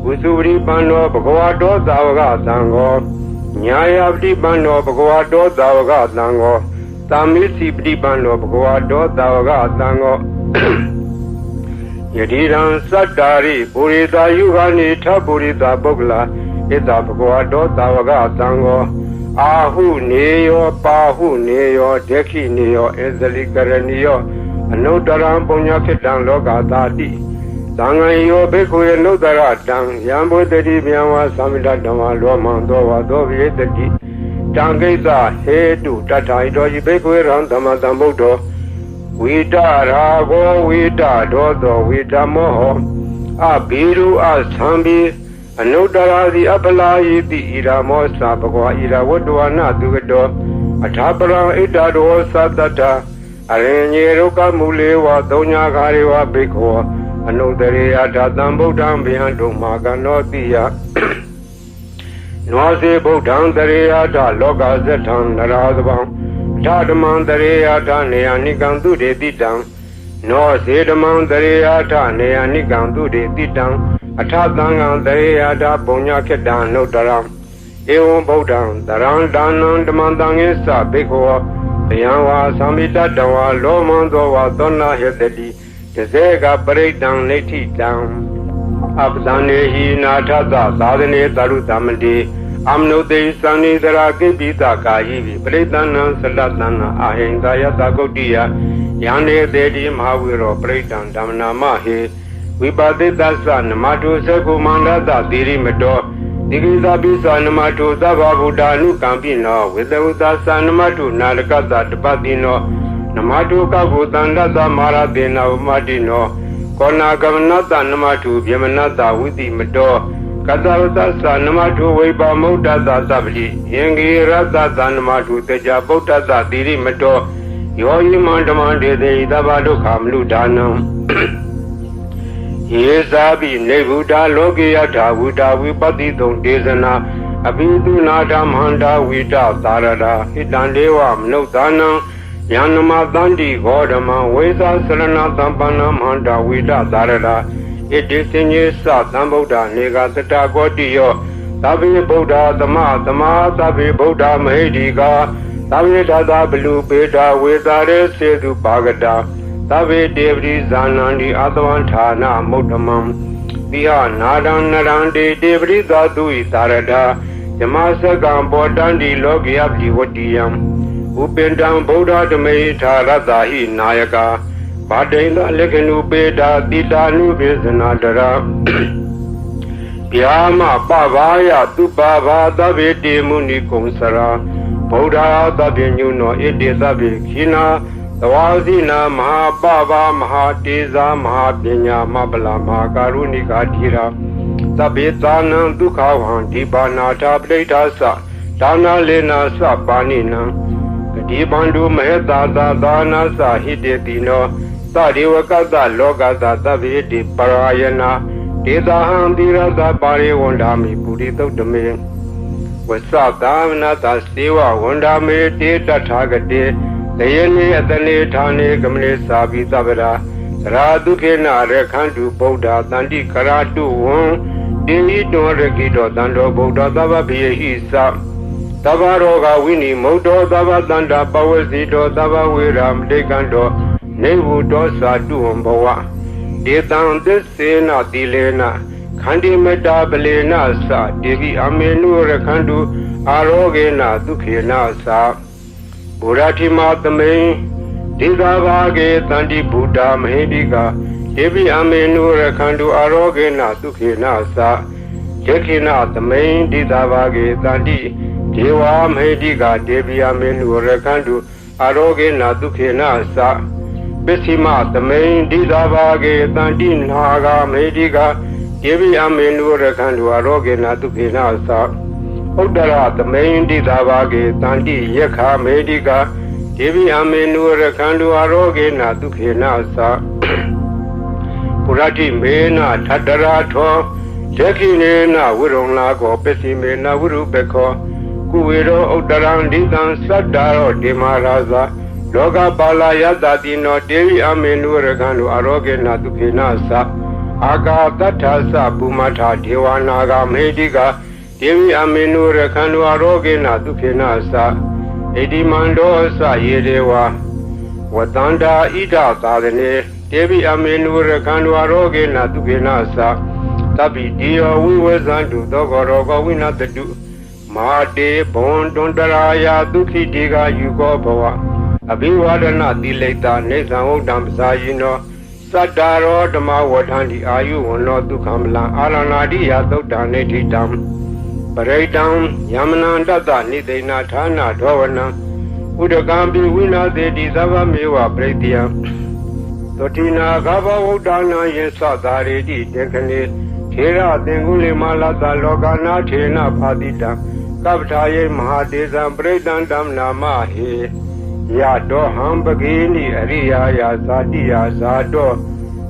Usuri Bano, Baguado, Davaga, Tango, Nyaya Bano, Baguado, Davaga, Tango. Tamisi Bano Bogado Davaga Tango Yadiran Sadari Burida Yugani Taburida Bogla ဣတဘဂဝတောသာဝကသံဃောအာဟုနေယောပါဟုနေယောဒက္ခိနေယောဧဇလိကရဏီယောအနုတ္တရံပုညခိတံလောကသာတိသံဃံယောဘေကုယေနုတ္တရတံယံဘုဒ္ဓတိဗျံဝါသမိတဓမ္မလောမံသောဝါသောဝိတတိတံကိစ္စဟေတုတထာဟိတောယိဘေကုယေရံဓမ္မတံဗုဒ္ဓောဝိတရာဂောဝိတဒောသောဝိတမောဟောအဘိရုအသံဘိအနုတ္တရာတိအပလာယိတိဣရာမောသဘဂဝါဣရာဝတ္တဝနာသူကတောအထာပရံဣတရောသတ္တတအရင်ညေရုကမူလေဝသုံးညာခါရေဝဘိက္ခောအနုတ္တရေယထာတံဗုဒ္ဓံဗျံတုမာကနောတိယနောစေဗုဒ္ဓံတရေယထာလောကဇထံနရာသဗံအထာဓမ္မံတရေယထာနေယနိကံသူတေတိတံနောစေဓမ္မံတရေယထာနေယနိကံသူတေတိတံအထသံဃံတရေယထာပုညခိတံနုတ္တရံဧဝံဗုဒ္ဓံတရံဒါနံဓမ္မံတံယေသဘိက္ခောဗျံဝါသမိတတဝါလောမံသောဝါသောနာဟတတိတဇေကပရိတံနိဋ္ဌိတံအပဒံနေဟိနာထသသာသနေသရုသမတိအမနုတေသံနိသရာကိပိတကာယိပရိတဏံသလတနာအာဟိန္ဒယသဂုတ်တိယယန္တေတေတိမဟာဝိရောပရိတံဓမ္မနာမဟေဝိပါတိတသနမတုသကုမန္တသသီရိမတောဒီကိသပိသနမတုသဗ္ဗဗုဒ္ဓ ानु ကံပိနောဝိတဝုသသနမတုနာလကတတပတိနောနမတုကဗုတန္တသမာရတေနဝမတိနောကောနာကမနတနမတုဗျမနတဝိတိမတောကတဝတသနမတုဝိပါမုဒ္ဒသသဗ္ဗလိယင်္ဂေရတသနမတုတေကြဗုဒ္ဓသသီရိမတောယောဟိမန္တမန္တေတေသဗ္ဗဒုက္ခမနုဒါနံယေဇာပိနေဗုဒ္ဓလောကေယထာဝုဒဝိပတိတုံဒေသနာအဘိဓုနာဓမ္မန္တာဝိတသာရတာဟိတံဒေဝမနုဿာနံယန္နမသန္တိဂောဓမံဝိသသရဏသံပန္နမန္တာဝိတသာရတာဣတိစဉ္ညေသသံဗုဒ္ဓနေကသတ္တကောတိယောသဗ္ဗေဗုဒ္ဓသမသမာသဗ္ဗေဗုဒ္ဓမဟိတိကာသဗ္ဗေဒါသဘလူပေတာဝေသာရေစေတုပါကတာသဗ္ဗေတေပရိဇာနန္တိအသဝံဌာနမုဒ္ဓမံပိဟနာဒံနရန္တိတေပရိသာတုဣသာရတာဓမ္မစကံပေါ်တန္တိလောကယပိဝတ္တိယံဥပင်တံဗုဒ္ဓဓမေထာရတ္တဟိနာယကာဗာတိန္ဒလက္ခဏုပေတာတိတာနုပိစနာတရာဗျာမပဘာယသူပါဘာသဗ္ဗေတေမုနိကုံစရာဗုဒ္ဓသဗ္ဗညုနောဣတိသဗ္ဗေခိနာသဝါစီနာမဟာပဗာမဟာတေဇာမဟာပညာမပလာမဟာကာရုဏိကာဓိရာသဗ္ဗေသာနံဒုက္ခဝံဒီပါဏာထာပဋိဋ္ဌာသဒါနာလေနာသပါဏိနံဂတိဗန္ဓုမဟေတာသာဒါနာသဟိတေတိနောသဒေဝကတလောကတသဗ္ဗေတိပရာယနာဒေသာဟံတိရသပါရိဝန္ဒာမိပုရိသုတ်တမေဝသသာမနတစေဝဝန္ဒာမေတေတထာဂတေတယေနိအတနေဌာနေကမလေသာပိသဗ္ဗရာရာဒုခေနရခန္တုဗုဒ္ဓတန္တိကရာတုဝံတေဟိတောရကိတောတန္တောဗုဒ္ဓသဗ္ဗဗေဟိသသဗ္ဗရောဂဝိနိမုတ်တောသဗ္ဗတန္တာပဝစီတောသဗ္ဗဝေရမတေကံတောနေဝုတောသာတုဝံဘဝဒေတံသစ္စေနတိလေနခန္တိမတာပလေနသတေဝိအမေနုရခန္တုအာရောဂေနဒုခေနသဘုရားတိမသမိန်ဒေသာဘာဂေတန္တိဗုဒ္ဓမဟိတိကာဒေဝိအမေနုရခန္တုအာရောဂေနဒုခေနသယခိနသမိန်ဒေသာဘာဂေတန္တိဒေဝမဟိတိကာဒေဝိအမေနုရခန္တုအာရောဂေနဒုခေနသပစ္စည်းမသမိန်ဒေသာဘာဂေတန္တိနာဂာမဟိတိကာဒေဝိအမေနုရခန္တုအာရောဂေနဒုခေနသဥဒ္ဒရသမိန်တိသာဘာဂေတန္တိယက္ခမေတိကာဒေဝိအမေနုရခန္တုအာရောဂေနဒုခေနသပုရတိမေနထတရာထောယက္ခိနေနဝိရုံလာကောပစ္စည်းမေနဝိရုပခောကုဝေရောဥဒ္ဒရံဒိတံသတ္တာရောဒေမရာဇာလောကပါလာယတတိနောဒေဝိအမေနုရခန္တုအာရောဂေနဒုခေနသအာကာတထသပုမထာဒေဝနာဂမေတိကာဒေဝိအမေနုရခန္တုအာရောဂေနဒုခေနသဣတိမန္တောသယေဒေဝဝတန္တာဣဒသာသနေဒေဝိအမေနုရခန္တုအာရောဂေနဒုခေနသ Tabi Dio Wizandu, Dogorogo Winatadu, Mate, Bon, Dondaraya, Duki Diga, Yugoboa, Abiwadana, Dileta, Nathan Odam Sayino, Sadaro, Dama Wadandi, Ayu, no Dukamla, Alanadia, Dodaneti Dam, Paradam, Yamananda, Nidena, Tana, Dovana, Udagambi, Wina, the Dizava Mewa, Pretia, Totina, Gava, Udana, Yesadari, Dekane. Hera Denguli Malata Logana Tena Padita Kaptaye Mahadeza Bredan Dam Nama He Yado Hambagini Aria Yasadia Sado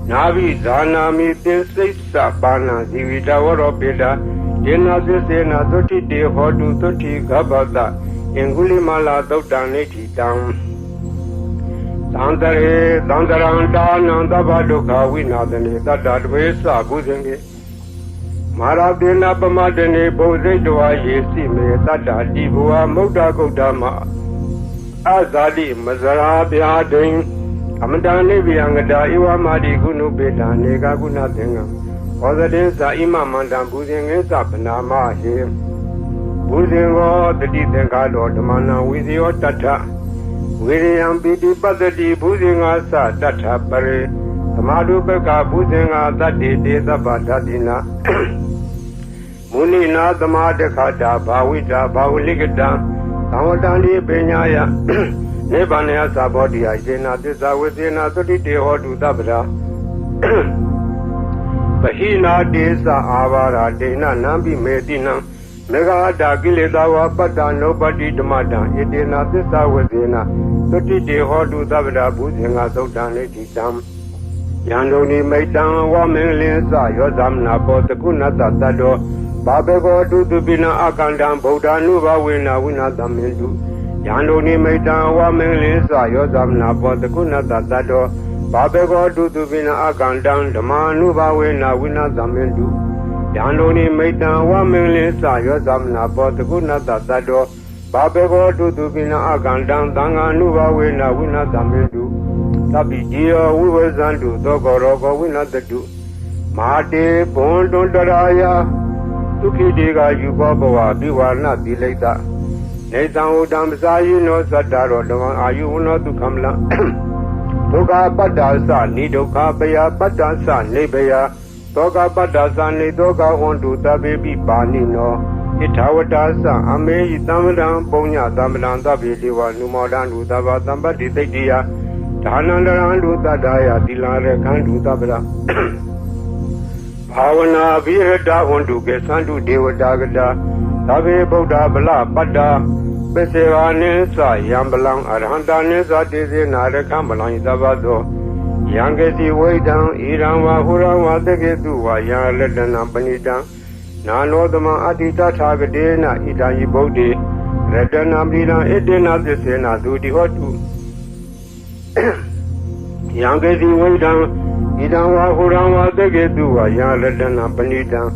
Navi Zana Mitin Sisa Bana Zivita Waropida Dena Sena Toti De Hodu Toti Gabata Enguli Mala Dotaneti Dam Sandare Sandaranda Nandabadoka Winadane Dadadwesa Buzenge Maradena Pamadene Bozedua Yesi Me Tata Divua Moda Godama Azadi Mazara Biading Amadane Biangada Iwa Madi Gunu Beta Nega Guna Tenga Ozadensa Ima Mandam Buzing Sapanama He Buzingo the Ditengado Damana Wizio Tata William Bidi Padati Buzinga Tata Pare Tamadu Beka Buzinga Tati Sabadadina Munina Damadekata, Bawita, Bawligata, Tawadani Penyaya, Nebania Sabodia, Jena, Tisa within a 30 or to Dabra. Bahina Desa Avara, Dena, Nambi Medina, Mega Dagiledawa, Pata, nobody Damada, Edena, Tisa within a 30 or to Dabra, Buzinga, Sodaneti Dam. Yandoni Maitan, Wamelisa, Yodamna, Potakunata Tado. Babego to Dubina Akandam Boda Nuva Wina Damindu Yandoni Maitan Wamelisa Yodamna Potakuna Tado Babego to Dubina Akandam Dama Nuva Wina Damindu Yandoni Maitan Wamelisa Yodamna Potakuna Tado Babego to Dubina Akandam Danga Nuva Wina Damindu Tabi Dio Wizandu Dogorogo Winatadu Mate Bondondaraya Tuki Diga Yugoboa, Biwana Dileta. Nathan Udam Sayino Sadaro, Ayu no to Kamla. Toga Badasa, Nidoka Baya, Badasa, Nebea, Toga Badasa, Nidoga on to the baby Banino. Itawatasa, Ame, Tamadan, Bonya, Tamadan, Tabiwa, Numodan, Udava, Tambati, Dia, Tanandaran, Dudaya, Dilare, Kandu Tabra. Havana Virada Hundu Gesandu Devadagada Tabe Boda Bala Pada Besevanesa Yambalang Arhandanesa Desi Narekambalang Zavado Yangesi Waidan Iranwa Hurawa Tegetuwa Yan Ledana Banita Nanodama Adita Tagadena Itayi Bodi Redana Bila Edena Desena Dudi Hotu Yangesi Waidan Idanwa Hurawa Tegetuwa Yan Ledana Banita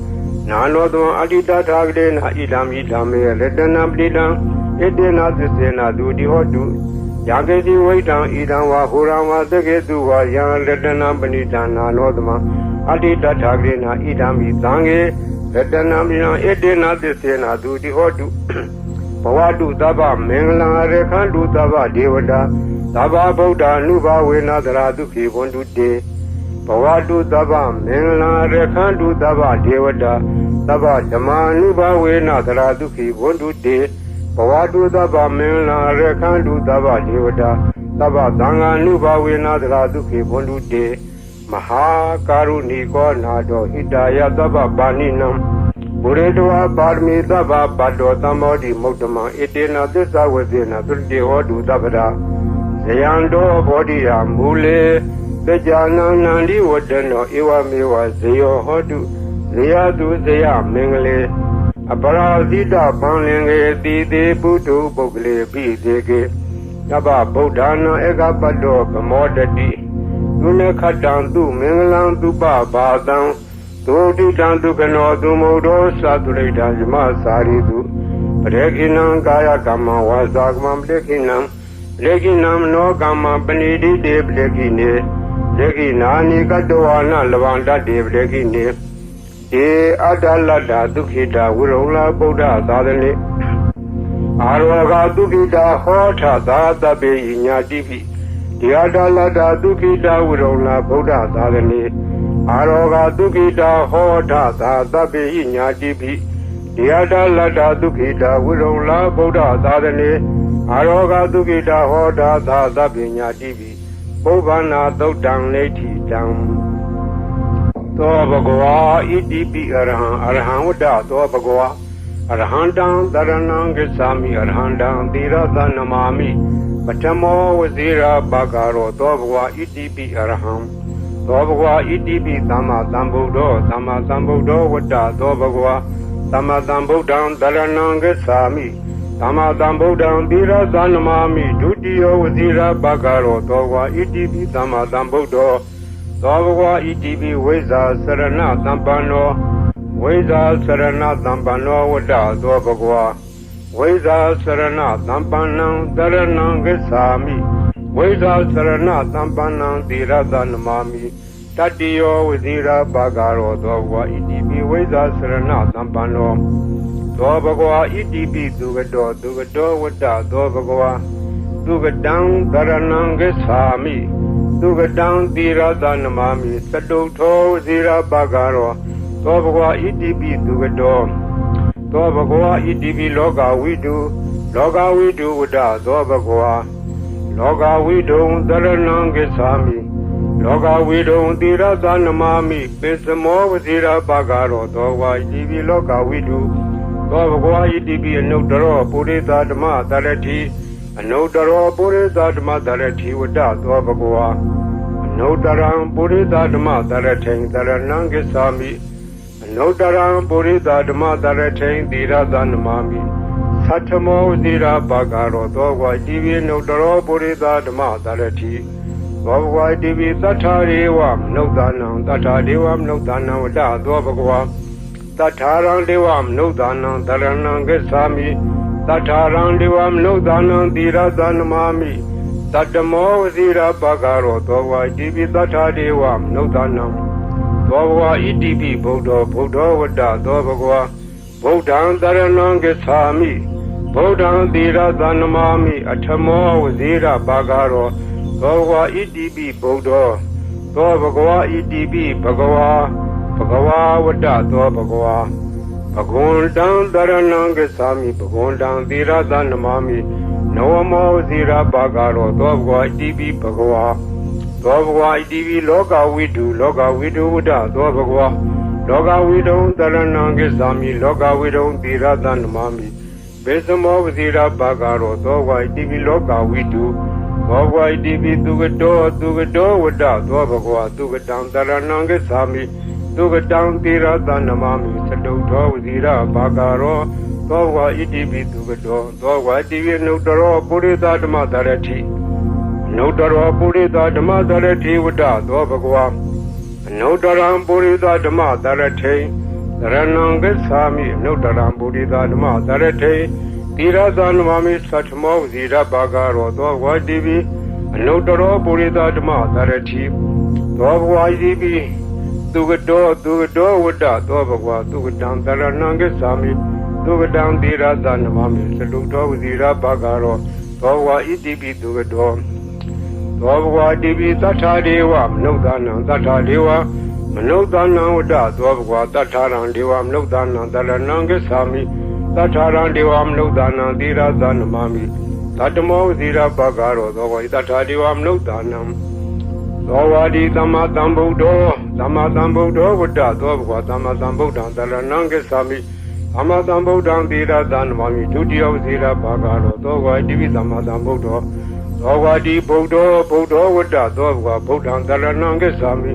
Nanodama Adita Tagadena Idame Redana Bila Edena Desena Dudi Hotu Yangesi Waidan Idanwa Hurawa Tegetuwa Yan Ledana Banita Nanodama Adita Tagadena Idami Zange Redana Bila Edena Desena Dudi Hotu Pawadu Daba Mengla Rekandu Daba Devada Daba Boda Nuba Wenadra Duki Bondu De Pawadu Daba Mengla Rekandu Daba Devada Daba Dama Nuba Wenadra Duki Bondu De Pawadu Daba Mengla Rekandu Daba Devada Daba Danga Nuba Wenadra Duki Bondu De Maha Karuni Nado Hidaya Daba Baninam Buredwa Barmi Daba Bado Tamodi Motama Edena Desa Wazena Dulde Hodu Dabada Zayando Bodia Mule Bejana Nandi Wadano Iwa Miwa Zayo Hodu Zayadu Zaya Mengle Abara Zida Banlinge Dide Budu Bogle Bidege Daba Bodana Ega Bado Kamodati Dune Katandu Menglan Duba Badan Dodi Dandu Kano Dumodo Saturita Jima Saridu Reginam Gaya Kama Wazagmam Leginam no Kama Benidi de Blegine Leginani Kadoana Lavanda de Blegine အတ္တလတ္တဒုက္ခိတဝိရုံလာဗုဒ္ဓသာသနေအာရောဂဒုက္ခိတဟောထသာသဗ္ဗေညာတိပိဒီအတ္တလတ္တဒုက္ခိတဝိရုံလာဗုဒ္ဓသာသနေအာရောဂဒုက္ခိတဟောထသာသဗ္ဗေညာတိပိဒီအတ္တလတ္တဒုက္ခိတဝိရုံလာဗုဒ္ဓသာသနေအာရောဂဒုက္ခိတဟောထသာသဗ္ဗေညာတိပိပုဗ္ဗနာသုတ်တံနေတိတံသောဘဂဝါဣတိပိအရဟံဝတ္တသောဘဂဝါအရဟံတံတရဏံဂစ္ဆာမိအရဟံတံသီရသနမာမိပထမောဝဇိရာဘဂရောသောဘဂဝါဣတိပိအရဟံသောဘဂဝါဣတိပိသမ္မာသမ္ဗုဒ္ဓောသမ္မာသမ္ဗုဒ္ဓောဝတ္တသောဘဂဝါသမ္မာသမ္ဗုဒ္ဓံတရဏံဂစ္ဆာမိသမ္မာသမ္ဗုဒ္ဓံသီရသနမာမိဒုတိယဝဇိရာဘဂရောသောဘဂဝါဣတိပိသမ္မာသမ္ဗုဒ္ဓောသောဘဂဝါဣတိပိဝိဇ္ဇာစရဏသမ္ပန္နောဝိဇ္ဇာစရဏသမ္ပန္နောဝတ္တသောဘဂဝါဝိဇ္ဇာစရဏသမ္ပန္နံတရဏံဂစ္ဆာမိဝိဇ္ဇာစရဏသမ္ပန္နံသီရသနမာမိတတ္တိယောဝဇိရာဘဂရောသောဘဂဝါဣတိပိဝိဇ္ဇာစရဏသမ္ပန္နောသောဘဂဝါဣတိပိသူကတောဝတ္တသောဘဂဝါသူကတံတရဏံဂစ္ဆာမိသူကတံသီရသနမာမိသတုထောဝဇိရာဘဂရောသောဘဂဝါဣတိပိသူကတောသောဘဂဝါဣတိပိလောကဝိတုဝတ္တသောဘဂဝါလောကဝိတုံတရဏံဂစ္ဆာမိလောကဝိတုံသီရသနမာမိပိစမောဝဇိရာဘဂရောသောဘဂဝါဣတိပိလောကဝိတုသောဘဂဝါဣတိပိအနုတ္တရောပုရိသဓမ္မတရတိအနုတ္တရောပုရိသဓမ္မတရတိဝတ္တသောဘဂဝါအနုတ္တရံပုရိသဓမ္မတရထိံတရဏံဂစ္ဆာမိအနုတ္တရံပုရိသဓမ္မတရထိံသီရသနမာမိသတ္ထမောသီရဘဂရောသောဘဂဝါဣတိပိအနုတ္တရောပုရိသဓမ္မတရတိသောဘဂဝါဣတိပိသတ္ထာရေဝမနုဿာနံသတ္ထာဒေဝမနုဿာနံဝတ္တသောဘဂဝါသတ္ထာရံဒေဝမနုဿာနံတရဏံဂစ္ဆာမိသတ္ထာရံဒေဝမနုဿာနံသီရသနမာမိတတ္တမောဝဇိရာဘဂရောသောဘဂဝါဣတိပိသတ္ထာဒေဝမနုဿာနံသောဘဂဝါဣတိပိဗုဒ္ဓောဝတ္တသောဘဂဝါဗုဒ္ဓံတရဏံဂစ္ဆာမိဗုဒ္ဓံသီရသနမာမိအထမောဝဇိရာဘဂရောသောဘဂဝါဣတိပိဗုဒ္ဓောသောဘဂဝါဣတိပိဘဂဝါဝတ္တသောဘဂဝါဘဂဝန္တံတရဏံဂစ္ဆာမိဘဂဝန္တံသီရသနမာမိနဝမောဝဇိရာဘဂရောသောဘဂဝါဣတိပိဘဂဝါသောဘဂဝါဣတိပိလောကဝိတုဝတ္တသောဘဂဝါလောကဝိတုံတရဏံဂစ္ဆာမိလောကဝိတုံသီရသနမာမိဘေသမောဝဇိရာဘဂရောသောဘဂဝါဣတိပိလောကဝိတုသောဘဂဝါဣတိပိသူကတောဝတ္တသောဘဂဝါသူကတံတရဏံဂစ္ဆာမိသူကတံသီရသနမာမိသတုထောဝဇိရာဘဂရောသောဘဂဝါဣတိပိသူကတောသောဘဂဝါဣတိပိနုတ္တရောပုရိသဓမ္မတရတိနုတ္တရောပုရိသဓမ္မတရတိဝတ္တသောဘဂဝါအနုတ္တရံပုရိသဓမ္မတရထိတရဏံဂစ္ဆာမိအနုတ္တရံပုရိသဓမ္မတရထိသီရသနမာမိသတ္ထမောဝဇိရာဘဂရောသောဘဂဝါဣတိပိအနုတ္တရောပုရိသဓမ္မတရတိသောဘဂဝါဣတိပိသူကတောဝတ္တသောဘဂဝါသူကတံတရဏံဂစ္ဆာမိသူကတံသီရသနမာမိသတုထောဝဇိရာဘဂရောသောဘဂဝါဣတိပိသူကတောသောဘဂဝါဣတိပိသတ္ထာဒေဝမနုဿာနံသတ္ထာဒေဝမနုဿာနံဝတ္တသောဘဂဝါသတ္ထာရံဒေဝမနုဿာနံတရဏံဂစ္ဆာမိသတ္ထာရံဒေဝမနုဿာနံသီရသနမာမိသတ္တမောဝဇိရာဘဂရောသောဘဂဝါသတ္ထာဒေဝမနုဿာနံသောဝါဒီသမ္မာသမ္ဗုဒ္ဓောဝတ္တသောဘဂဝါသမ္မာသမ္ဗုဒ္ဓံတရဏံဂစ္ဆာမိသမ္မာသမ္ဗုဒ္ဓံသီရသနမာမိဒုတိယဝဇိရာဘဂရောသောဘဂဝါဣတိပိသမ္မာသမ္ဗုဒ္ဓောသောဝါဒီဗုဒ္ဓောဝတ္တသောဘဂဝါဗုဒ္ဓံတရဏံဂစ္ဆာမိ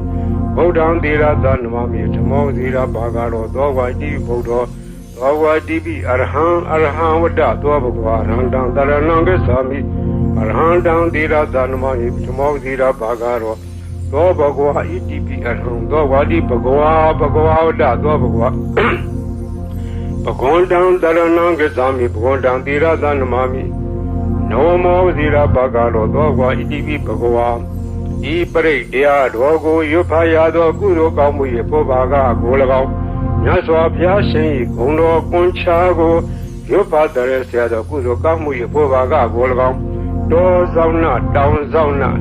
ဗုဒ္ဓံသီရသနမာမိဓမ္မောဝဇိရာဘဂရောသောဝါဣတိပိဗုဒ္ဓောသောဝါဣတိပိအရဟံဝတ္တသောဘဂဝါအရဟံတံတရဏံဂစ္ဆာမိအရဟံတံသီရသနမာမိဓမ္မောဝဇိရာဘဂရောသောဘဂဝါဣတိပိအရဟံသောဝါဒီဘဂဝါဝတ္တသောဘဂဝါဘဂဝန္တံတရဏံဂစ္ဆာမိဘဂဝန္တံသီရသနမာမိနဝမောဝဇိရာဘဂရောသောဘဂဝါဣတိပိဘဂဝါဤပရိတရားတော်ကိုရွတ်ဖတ်ရသောကုသိုလ်ကောင်းမှု၏ပုဗ္ဗာကကို၎င်း မြတ်စွာဘုရားရှင်၏ဂုဏ်တော်ကွန်ချာကိုရွတ်ပါတဲ့ဆရာတော်ကုသိုလ်ကောင်းမှု၏ဘုရားကကို၎င်းတောဆောင်နာတောင်ဆောင်နာ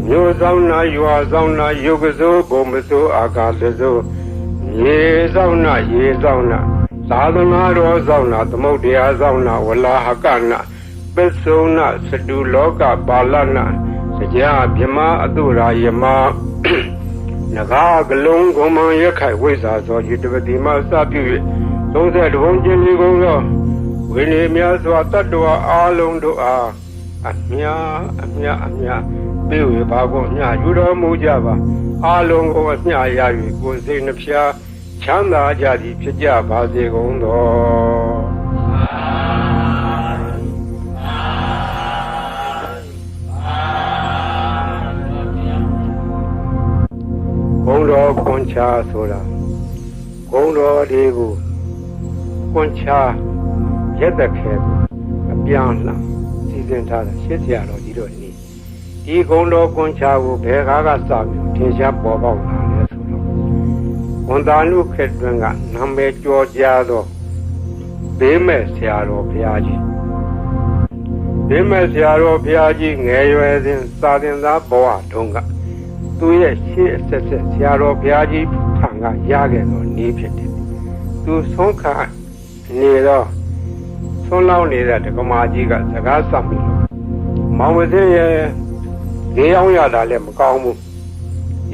မြို့ဆောင်နာရွာဆောင်နာယုတ်ကစိုးဘုံမစိုးအာကာသစိုးရေဆောင်နာရေဆောင်နာသာသနာတော်ဆောင်နာသမုဒ္ဒရာဆောင်နာဝလာဟကနာပစ္စုနာစတုလောကပါဠနာစကြာဗြဟ္မာအတုရာယမနဂါကလုံးဂုံမံရခိုင်ဝိဇာသောယတပတိမစပြု၍30ဘုံကျင်းဒီကုန်သောဝိနည်းများစွာတတ္တဝါအာလုံးတို့အားအမြပေးဝေပါကုန်မြယူတော်မူကြပါအာလုံးကိုအမြရ၍ကိုယ်စိတ်နှဖျားချမ်းသာကြသည်ဖြစ်ကြပါစေကုန်သောဂုံတော်ကွန်ချာဆိုတာဂုံတော်တွေကိုကွန်ချာရက်သက်ခဲအပြောင်းလှန်စီစဉ်ထားတာရှစ်ဆရာတော်ကြီးတို့နေဒီဂုံတော်ကွန်ချာကိုဘယ်ကားကစပြီးထင်ရှားပေါ်ပေါက်လာလဲဆိုတော့ဝန်တာနုခေတ်တွင်ကနာမည်ကျော်ကြားသောဘေးမဲ့ဆရာတော်ဘုရားကြီးဘေးမဲ့ဆရာတော်ဘုရားကြီးငယ်ရွယ်စဉ်စာသင်သားဘဝတုန်းကသူရဲ့ရှေ့အဆက်ဆက်ဆရာတော်ဘုရားကြီးထံကရခဲ့သောနည်းဖြစ်တယ်သူဆုံးခါနေတော့ဆုံးလောက်နေတဲ့ဒကမာကြီးကစကားဆက်ပြီးမောင်ဝသိရဲ့ဈေးရောက်ရတာလည်းမကောင်းဘူး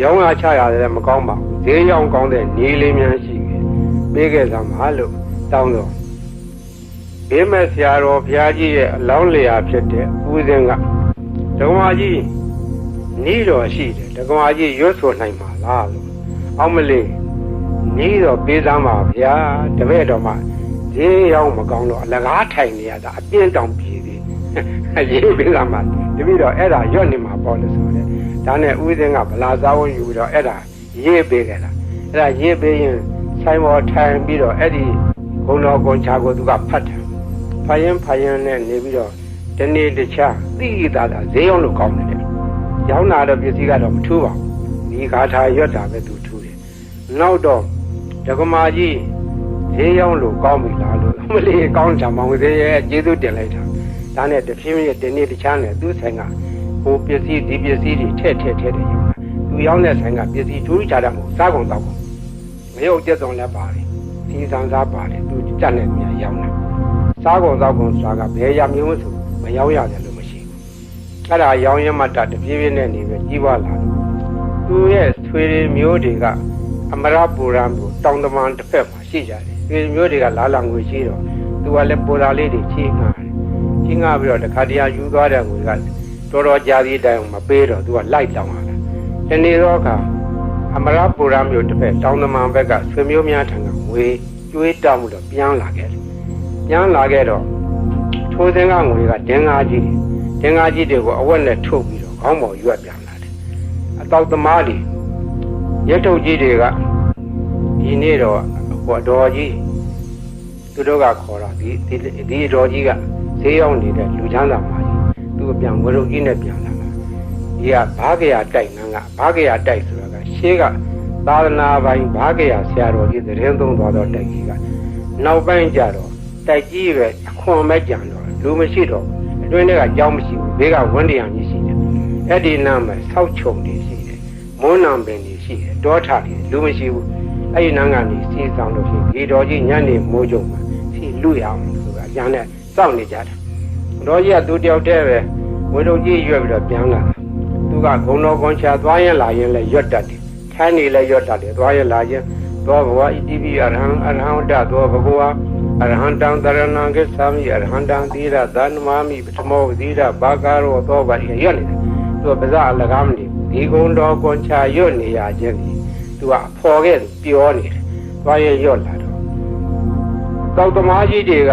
ရောင်းရချရတယ်လည်းမကောင်းပါဘူးဈေးရောက်ကောင်းတဲ့နေလေးများရှိခဲ့ပေးခဲ့သမှာလို့တောင်းတော့ဘေးမဲ့ဆရာတော်ဘုရားကြီးရဲ့အလောင်းလျာဖြစ်တဲ့ဦးစင်းကဒကမာကြီးနီးတော်ရှိတယ်ဒကမာကြီးရွတ်ဆိုနိုင်ပါလားလို့အောင်မလေးနီးတော်ပေးသမ်းပါဗျာတပည့်တော်မှဈေးရောက်မကောင်းတော့အလကားထိုင်နေရတာအပြင်းတောင်ပြေသေးရေးပေးသမ်းပါတပည့်တော်အဲ့ဒါရွတ်နေမှာပေါ့လို့ဆိုတယ်ဒါနဲ့ဦးစင်းကဗလာစားဝင်ယူပြီးတော့အဲ့ဒါရေးပေးခဲ့တာအဲ့ဒါရေးပေးရင်ဆိုင်ပေါ်ထိုင်ပြီးတော့အဲ့ဒီဂုံတော်ကွန်ချာကိုသူကဖတ်တယ်ဖတ်ရင်နဲ့နေပြီးတော့ဒီနေ့တခြားသိတာဈေးရောက်လို့ကောင်းတယ်ရောင်းလာတော့ပစ္စည်းကတော့မထူးပါဘူးဒီဂါထာရွတ်တာပဲသူထူးတယ်နောက်တော့ဒကမာကြီးဈေးရောက်လို့ကောင်းပြီလားလို့မလေးကောင်းချာမောင်သေးရဲ့ကျေးဇူးတင်လိုက်တာဒါနဲ့တဖြည်းဖြည်းဒီနေ့တခြားနဲ့သူ့ဆိုင်ကဟိုပစ္စည်းဒီပစ္စည်းတွေထည့်တယ်ရောင်းတာသူရောင်းတဲ့ဆိုင်ကပစ္စည်းထူးခြားတာမဟုတ်စားကုန်တော့ကုန်မရုပ်ကျက်စုံလည်းပါတယ်စီစံစားပါတယ်သူကြက်နဲ့မြန်ရောင်းတာစားကုန်တော့ကုန်ဆိုတာကဘယ်ရမျိုးဆိုမရောင်းရတယ်လို့မရှိဘူးအဲ့ဒါရောင်းရမှတဖြည်းဖြည်းနဲ့နေပဲကြီးပွားလာတယ်သူရဲ့ဆွေတွေမျိုးတွေကအမရပူရံကိုတောင်တမန်တစ်ဖက်မှာရှိကြတယ်ဆွေမျိုးတွေကလာလာငွေရှိတော့သူကလည်းပူရာလေးတွေချင်းငှားတယ်ချင်းငှားပြီးတော့တခါတည်းယူသွားတဲ့ငွေကတော်တော်ကြာသေးတိုင်မပေးတော့သူကလိုက်တောင်းလာတယ်ဒီနေ့တော့ကအမရပူရံမျိုးတစ်ဖက်တောင်တမန်ဘက်ကဆွေမျိုးများထံကငွေကျွေးတောင်းမှုတော့ပြန်လာခဲ့တယ်ပြန်လာခဲ့တော့ထိုးစင်းကငွေကဒင်္ဂါကြီးတွေကိုအဝက်နဲ့ထုတ်ပြီးတော့ခေါင်းပေါ်ရွက်ပြန်လာတယ်အတောက်သမားတွေရက်ထုတ်ကြီးတွေကဒီနေ့တော့ဟိုတော်ကြီးသူတို့ကခေါ်တာဒီတော်ကြီးကဈေးရောက်နေတဲ့လူချမ်းသာမကြီးသူကပြန်ဝရုပ်ကြီးနဲ့ပြန်လာတာဒီကဘာကရာတိုက်နန်းကဘာကရာတိုက်ဆိုတာကရှေးကသာသနာပိုင်ဘာကရာဆရာတော်ကြီးသတင်းသုံးသွားတော့တိုက်ကြီးကနောက်ပိုင်းကျတော့တိုက်ကြီးပဲအခွန်မဲ့ကြံတော့လူမရှိတော့အတွင်းထဲကကြောင်းမရှိဘူးဘေးကဝန်းတရားကြီးရှိတယ်အဲ့ဒီနားမှာဆောက်ချုံတွေရှိတယ်မွန်းနံပင်တွေရှိတယ်တောထတွေလူမရှိဘူးအဲ့ဒီနားကနေစီဆောင်လို့ရှိရင်ဒီတော်ကြီးညနေမိုးကြုံမှာစီလူရအောင်ဆိုတာကျန်တဲ့စောင့်နေကြတယ်တော်ကြီးကသူတယောက်တည်းပဲဝေလုံကြီးရွက်ပြီးတော့ပြန်လာသူကဂုံတော်ကွန်ချာသွားရင်လာရင်လည်းရွတ်တတ်တယ်ထိုင်းနေလည်းရွတ်တတ်တယ်သွားရင်လာရင်သောဘဝဣတိပိအရဟံတသောဘဂဝါအရဟံတံတရဏံကိသာမိအရဟံတံသီရသန္နမာမိပထမောသီရဘာကာရောသောဘာရွတ်နေတယ်သူကပါဇအလကားမနေဒီဂုံတော်ကွန်ချာရွတ်နေရခြင်းဒီသူကဖော်ခဲ့ပြောနေတယ်သွားရင်ရွတ်လာတော့တောက်သမားကြီးတွေက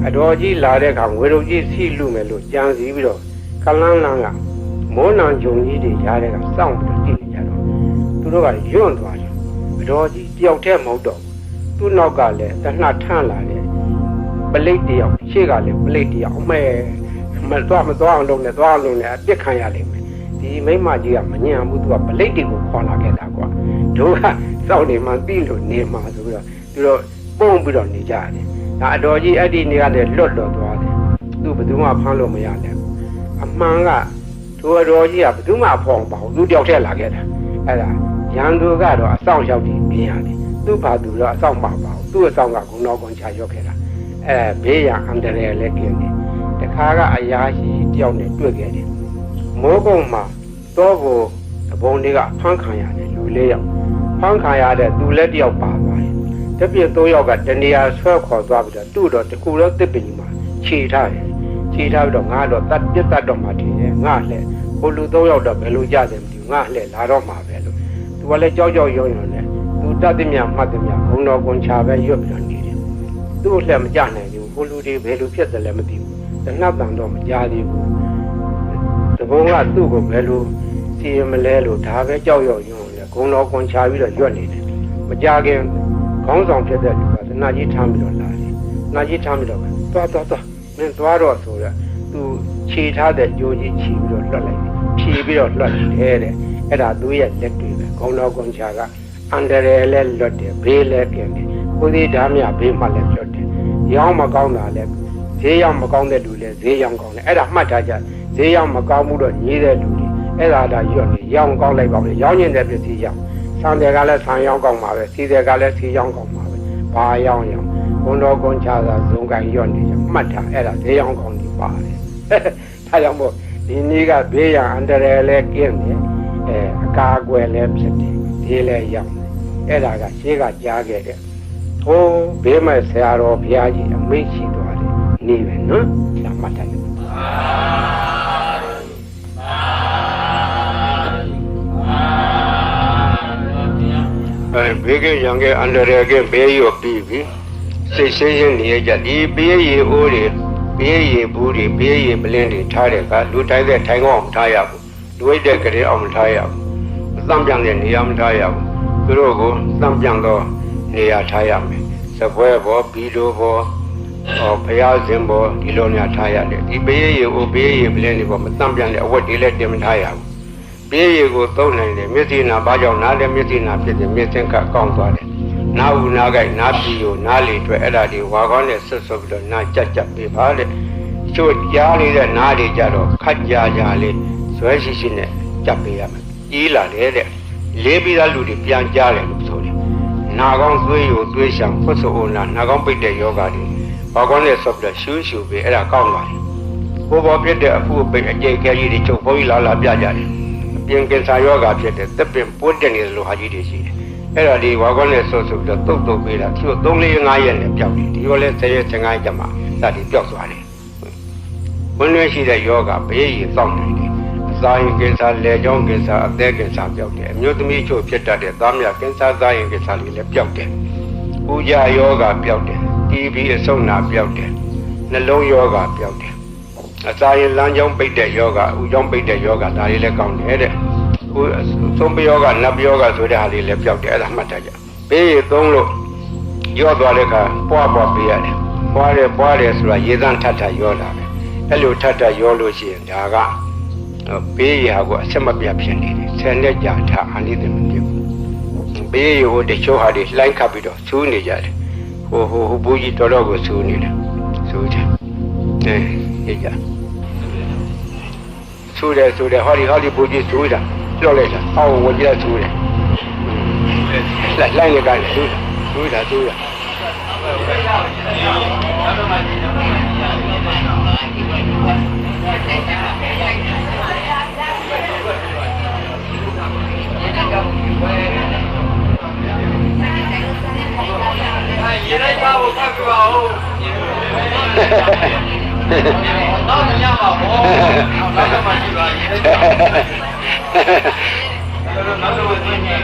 အတော်ကြီးလာတဲ့အခါငွေတို့ကြီးစီလူမယ်လို့ကြံစည်ပြီးတော့ကလန်းလန်းကမိုးနံဂျုံကြီးတွေရားတဲ့ကစောင့်ပြီးကြည့်နေကြတော့သူတို့ကယွန့်သွားတယ်အတော်ကြီးတယောက်တည်းမဟုတ်တော့သူ့နောက်ကလည်းတနှထန့်လာတယ်ပလိတ်တယောက်ရှေ့ကလည်းပလိတ်တယောက်မသွားအောင်လုပ်နေသွားအောင်လုပ်နေအပြစ်ခံရလိမ့်မယ်ဒီမိမကြီးကမညံဘူးသူကပလိတ်တွေကိုခေါ်လာခဲ့တာကွာတို့ကစောင့်နေမှပြီးလို့နေမှဆိုပြီးတော့တ ပြီးတော့ပုံပြီးတော့နေကြတယ်ဒါအတော်ကြီးအဲ့ဒီနေရာနဲ့လွတ်တော်သွားတယ်သူဘယ်သူမှဖမ်းလို့မရနဲ့အမှန်ကသူအတော်ကြီးကဘယ်သူမှဖော်မပါဘူးသူတယောက်တည်းလာခဲ့တာအဲ့ဒါရန်သူကတော့အဆောင်ရောက်ပြီးပြင်းရတယ်သူ့ဘာသူတော့အဆောင်မပါဘူးသူ့အဆောင်ကဂုဏတော်ကွန်ချရောက်ခဲ့တာဘေးရန်အန္တရာယ်လည်းကျင်းတယ်တခါကအရာရှိတယောက်နဲ့တွေ့ခဲ့တယ်မိုးကုံမှာတော့ကိုအဘုံတွေကဖမ်းခံရတယ်လူ၄ယောက်ဖမ်းခံရတဲ့သူလည်းတယောက်ပါသွားတယ်တပြည့်၃ယောက်ကတနေရာဆွဲခေါ်သွားပြီးတော့သူ့တော့တကူတော့တစ်ပင်မှာခြေထားတယ်ခြေထားပြီးတော့ငါတော့တတ်ပြတ်တော့မှထင်တယ်ငါလှဲ့ဟိုလူ၃ယောက်တော့ဘယ်လိုကြတယ်မသိဘူးငါလှဲ့လာတော့မှာပဲလို့သူကလည်းကြောက်ကြောက်ရွံ့ရွံ့နဲ့သူတတ်သည်မြမှတ်သည်မြဘုံတော်ကွန်ချပဲရွတ်ပြီးတော့နေတယ်သူ့လှဲ့မကြနိုင်ဘူးဟိုလူတွေဘယ်လိုဖြစ်တယ်လဲမသိဘူးတနတ်တန်တော့မကြသေးဘူးတဘုံကသူ့ကိုဘယ်လိုစီရမလဲလို့ဒါပဲကြောက်ရွံ့ရွံ့နဲ့ဂုံတော်ကွန်ချပြီးတော့ရွတ်နေတယ်မကြခင်ခေါင်းဆောင်ဖြစ်တဲ့လူကသနာကြီးထမ်းပြီးတော့လာတယ်။နာကြီးထမ်းပြီးတော့သွားမင်းသွားတော့ဆိုတော့သူခြေထားတဲ့ကြိုးကြီးခြေပြီးတော့လွတ်လိုက်တယ်။ဖြီးပြီးတော့လွတ်တယ်တဲ့။အဲ့ဒါသူ့ရဲ့လက်တွေပဲ။ခေါင်းတော်ကွန်ချာကအန္တရာယ်လည်းလွတ်တယ်ဘေးလည်းကျင်တယ်။ကိုယ်ဒီဓာမြဘေးမှလည်းလွတ်တယ်။ရောင်းမကောင်းတာလည်းဈေးရောင်းမကောင်းတဲ့လူလည်းဈေးရောင်းကောင်းတယ်။အဲ့ဒါမှတ်ထားကြဈေးရောင်းမကောင်းမှုတော့ညီးတဲ့လူတွေအဲ့ဒါရွတ်နေရောင်းကောင်းလိုက်ပါမယ်။ရောင်းရင်တဲ့ပစ္စည်းရောင်းဆံတယ်ကလည်းဆံရောင်းကောင်းပါပဲစီတယ်ကလည်းစီရောင်းကောင်းပါပဲဘာရောင်းရောင်းဘုံတော်ကွန်ချာသာဇုံကန်ရွတ်နေကြမှတ်ထားအဲ့ဒါဈေးရောင်းကောင်းနေပါတယ်ဒါကြောင့်မို့ဒီနေ့ကဘေးရန်အန္တရာယ်လည်းကင်းတယ်အကာအကွယ်လည်းဖြစ်တယ်ဈေးလည်းရောင်းတယ်အဲ့ဒါကရှေးကကြားခဲ့တဲ့ဟိုးဘေးမဲ့ဆရာတော်ဘုရားကြီးအမိန့်ရှိသွားတယ်နေပဲနော်ဒါမှတ်ထားတယ်ဘေးကရံကအန္တရာယ်ကဘေးရောပြီးပြီစိတ်ဆင်းရဲနေကြဒီဘေးရီအိုးတွေဘေးရီဘူးတွေဘေးရီပလင်းတွေထားတဲ့ကလူတိုင်းတဲ့ထိုင်ကောင်းမထားရဘူးလူဝိတ်တဲ့ကလေးအောင်မထားရဘူးအသံပြန်တဲ့နေရာမထားရဘူးသူတို့ကိုသံပြန်တော့နေရာထားရမယ်စပွဲဘောဘီလိုဘောဘုရားရှင်ဘောဒီလိုများထားရတယ်ဒီဘေးရီအိုးဘေးရီပလင်းတွေဘောမသံပြန်တဲ့အဝတ်တွေလည်းတင်မထားရဘူးဘေးရီကိုသုံးနိုင်တယ်မျက်စိနာဘာကြောင့်နားလည်းမျက်စိနာဖြစ်တယ်မျက်စင်ကကောင်းသွားတယ်နားဦးနားကြိုက်နားပြီးကိုနားလေတွေ့အဲ့ဒါဒီဝါကောင်းနဲ့ဆွတ်ဆွတ်ပြီးတော့နားကြက်ကြက်ပေးပါတဲ့ချို့ကြားနေတဲ့နားတွေကြတော့ခက်ကြကြလေးဇွဲရှိရှိနဲ့ကြက်ပေးရမယ်ကြီးလာတယ်တဲ့လေးပြီးသားလူတွေပြန်ကြားတယ်လို့ဆိုတယ်နာကောင်းသွေးကိုသွေးရှောင်ဖွတ်ဆိုးနာနာကောင်းပိတ်တဲ့ယောဂတွေဝါကောင်းနဲ့ဆွတ်ပြီးတော့ရှူးရှူပေးအဲ့ဒါကောင်းသွားတယ်ဘိုးဘောဖြစ်တဲ့အဖူအပိတ်အကျိတ်ခဲကြီးတွေချုပ်ဘုန်းကြီးလာပြကြတယ်ပြင်ကင်ဆာယောဂါဖြစ်တဲ့သက်ပင်ပိုးတက်နေတယ်လို့ဟာကြီးတွေရှိတယ်အဲ့ဒါဒီဝါကောနဲ့ဆွတ်တော့တုတ်ပေးတာသူ့3-4-5ရက်နဲ့ပျောက်တယ်ဒီရောလဲ10ရက်15ရက်ကျမှစသည်ပျောက်သွားတယ်ဝင်လွှဲရှိတဲ့ယောဂဘေးရီစောင့်နေတယ်အစာရင်ကင်ဆာလေကြောင်းကင်ဆာအသက်ကင်ဆာပျောက်တယ်အမျိုးသမီးချို့ဖြစ်တတ်တဲ့သားမြကင်ဆာသားရင်ကင်ဆာလေးလည်းပျောက်တယ်ပူကြယောဂပျောက်တယ် TB အဆုတ်နာပျောက်တယ်နှလုံးယောဂပျောက်တယ်အစာရင်လမ်းကြောင်းပိတ်တဲ့ယောဂဥကြောင်းပိတ်တဲ့ယောဂဒါလေးလည်းကောင်းတယ်တဲ့သုံးပယောကနတ်ယောကဆိုတဲ့ဟာလေးလည်းပျောက်တယ်အဲ့ဒါမှတ်ထားကြဘေးရသုံးလို့ရော့သွားတဲ့အခါပွားပေးရတယ်ပွားတယ်ဆိုတာရေသန့်ထပ်ရောတာပဲအဲ့လိုထပ်ရောလို့ရှိရင်ဒါကဘေးရဟာကိုအဆက်မပြတ်ဖြစ်နေတယ်ဆယ်နှစ်ကြာထအာနိသင်မဖြစ်ဘူးဘေးရဟိုတချို့ဟာတွေလှိုင်းခတ်ပြီးတော့ဆူးနေကြတယ်ဟိုဘူးကြီးတော်ကိုဆူးနေတယ်ဆူးတယ်ဟေးကြဆူးတယ်ဟောဒီဘူးကြီးဆူးတာပြောလိုက်တာအော်ဝကြဆူးတယ်လိုက်နေကြတယ်ဆူးတာဒါရေလိုက်ပါဦးဖတ်ပြပါဦးတော့ညမှာဘောတော့မှရှိပါရေလိုက်ပါနောက်တော့ဝင်နေ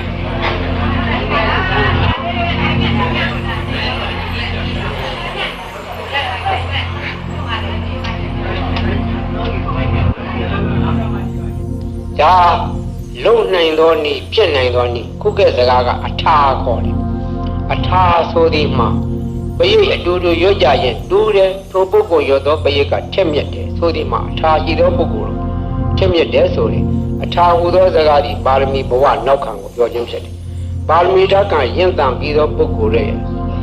ဒါလုံနိုင်သောနည်းဖြစ်နိုင်သောနည်းခုကဲ့စကားကအထာခေါ်တယ်အထာဆိုဒီမှာပရိတ်အတူတူရွတ်ကြရင်တူးတယ်ထိုပုဂ္ဂိုလ်ရွတ်သောပရိတ်ကထက်မြက်တယ်ဆိုဒီမှာအထာရှိသောပုဂ္ဂိုလ်ထက်မြက်တယ်ဆိုရင်အထာဟူသောစကားဒီပါရမီဘဝနောက်ခံကိုပြောခြင်းဖြစ်တယ်ပါရမီဓာတ်ကရင့်တန်ပြီးသောပုဂ္ဂိုလ်ရဲ့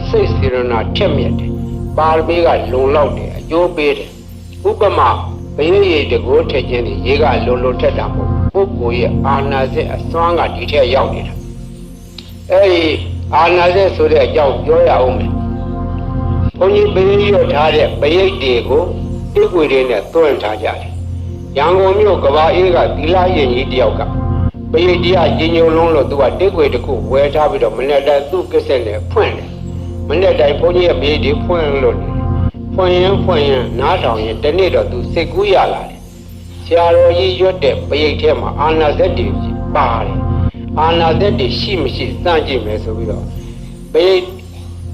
စိတ်စေရနာထက်မြက်တယ်ပါရမီကလုံလောက်တယ်အကျိုးပေးတယ်ဥပမာဘယင်းရည်တကိုးထက်ခြင်းရေကလုံထက်တာမဟုတ်ပုဂ္ဂိုလ်ရဲ့အာနာစက်အစွမ်းကဒီထက်ရောက်နေတာအဲဒီအာနာစက်ဆိုတဲ့အကြောင်းပြောရအောင်မယ်ဘုန်းကြီးဘယင်းရထားတဲ့ဘယိတ်တွေကိုတိကွေတွေနဲ့သွင်းထားကြတယ်ရန်ကုန်မြို့ကဘာအေးကသီလရင်ကြီးတယောက်ကဘယိတ်တရားရင်ညုံလုံးလို့သူကတိကွေတစ်ခုဝယ်ထားပြီးတော့မနေ့တိုင်းသူ့ကစ္စက်နဲ့ဖွင့်တယ်မနေ့တိုင်းဘုန်းကြီးရဲ့ဘယိတ်တွေဖွင့်လို့ဖွင့်ရင်နားထောင်ရင်တနေ့တော့သူစိတ်ကူးရလာတယ်ဆရာတော်ကြီးရွတ်တဲ့ပရိတ်ထဲမှာအာနာဇက်တွေပါတယ်အာနာဇက်တွေရှိမရှိစမ်းကြည့်မယ်ဆိုပြီးတော့ပရိတ်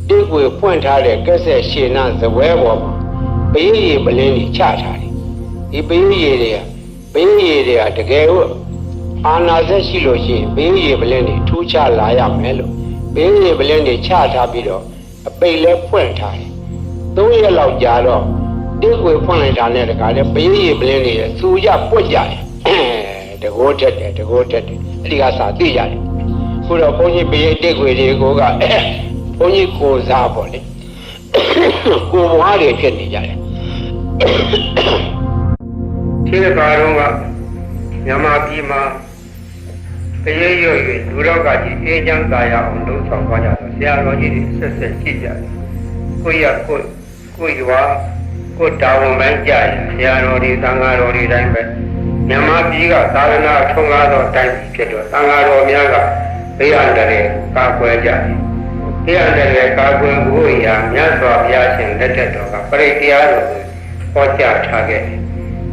တိကွေဖွင့်ထားတဲ့ကက်ဆက်ရှင်းနာဇပွဲပေါ်မှာပရိတ်ရည်ပလင်းကြီးချထားတယ်ဒီပရိတ်ရည်တွေကတကယ်လို့အာနာဇက်ရှိလို့ရှိရင်ပရိတ်ရည်ပလင်းတွေထူးခြားလာရမယ်လို့ပရိတ်ရည်ပလင်းတွေချထားပြီးတော့အပိတ်လဲဖွင့်ထားတယ်3 ရက်လောက်ကြာတော့တိကွေဖွင့်လိုက်တာနဲ့တခါလဲပရိတ်ရည်ပလင်းတွေစူကြပွက်ကြတယ်တကိုးတက်တယ်အဲ့ဒီကစာသိကြတယ်ခုတော့ဘုန်းကြီးပရိတ်တိကွေတွေကိုကဘုန်းကြီးကိုစားပေါ့လေကိုဘွားတွေဖြစ်နေကြတယ်ဒီကားတော့ကမြန်မာပြည်မှာပရိတ်ရွတ်၍လူတော်ကကြီးအေးချမ်းသာရအောင်လုပ်ဆောင်သွားကြတော့ဆရာတော်ကြီးတွေဆက်ရှိကြတယ်ကိုရွာကိုတာဝန်ပိုင်းကြရင်ဆရာတော်ဒီသံဃာတော်ဒီတိုင်းပဲမြန်မာပြည်ကသာသနာထုံးကားသောတိုင်းဖြစ်တော့သံဃာတော်များကဘေးအန္တရာယ်ကာကွယ်ကြတယ်ဘေးအန္တရာယ်ကာကွယ်ဖို့ရာမြတ်စွာဘုရားရှင်လက်ထက်တော်ကပရိတရားတော်ကိုဟောကြားထားခဲ့တယ်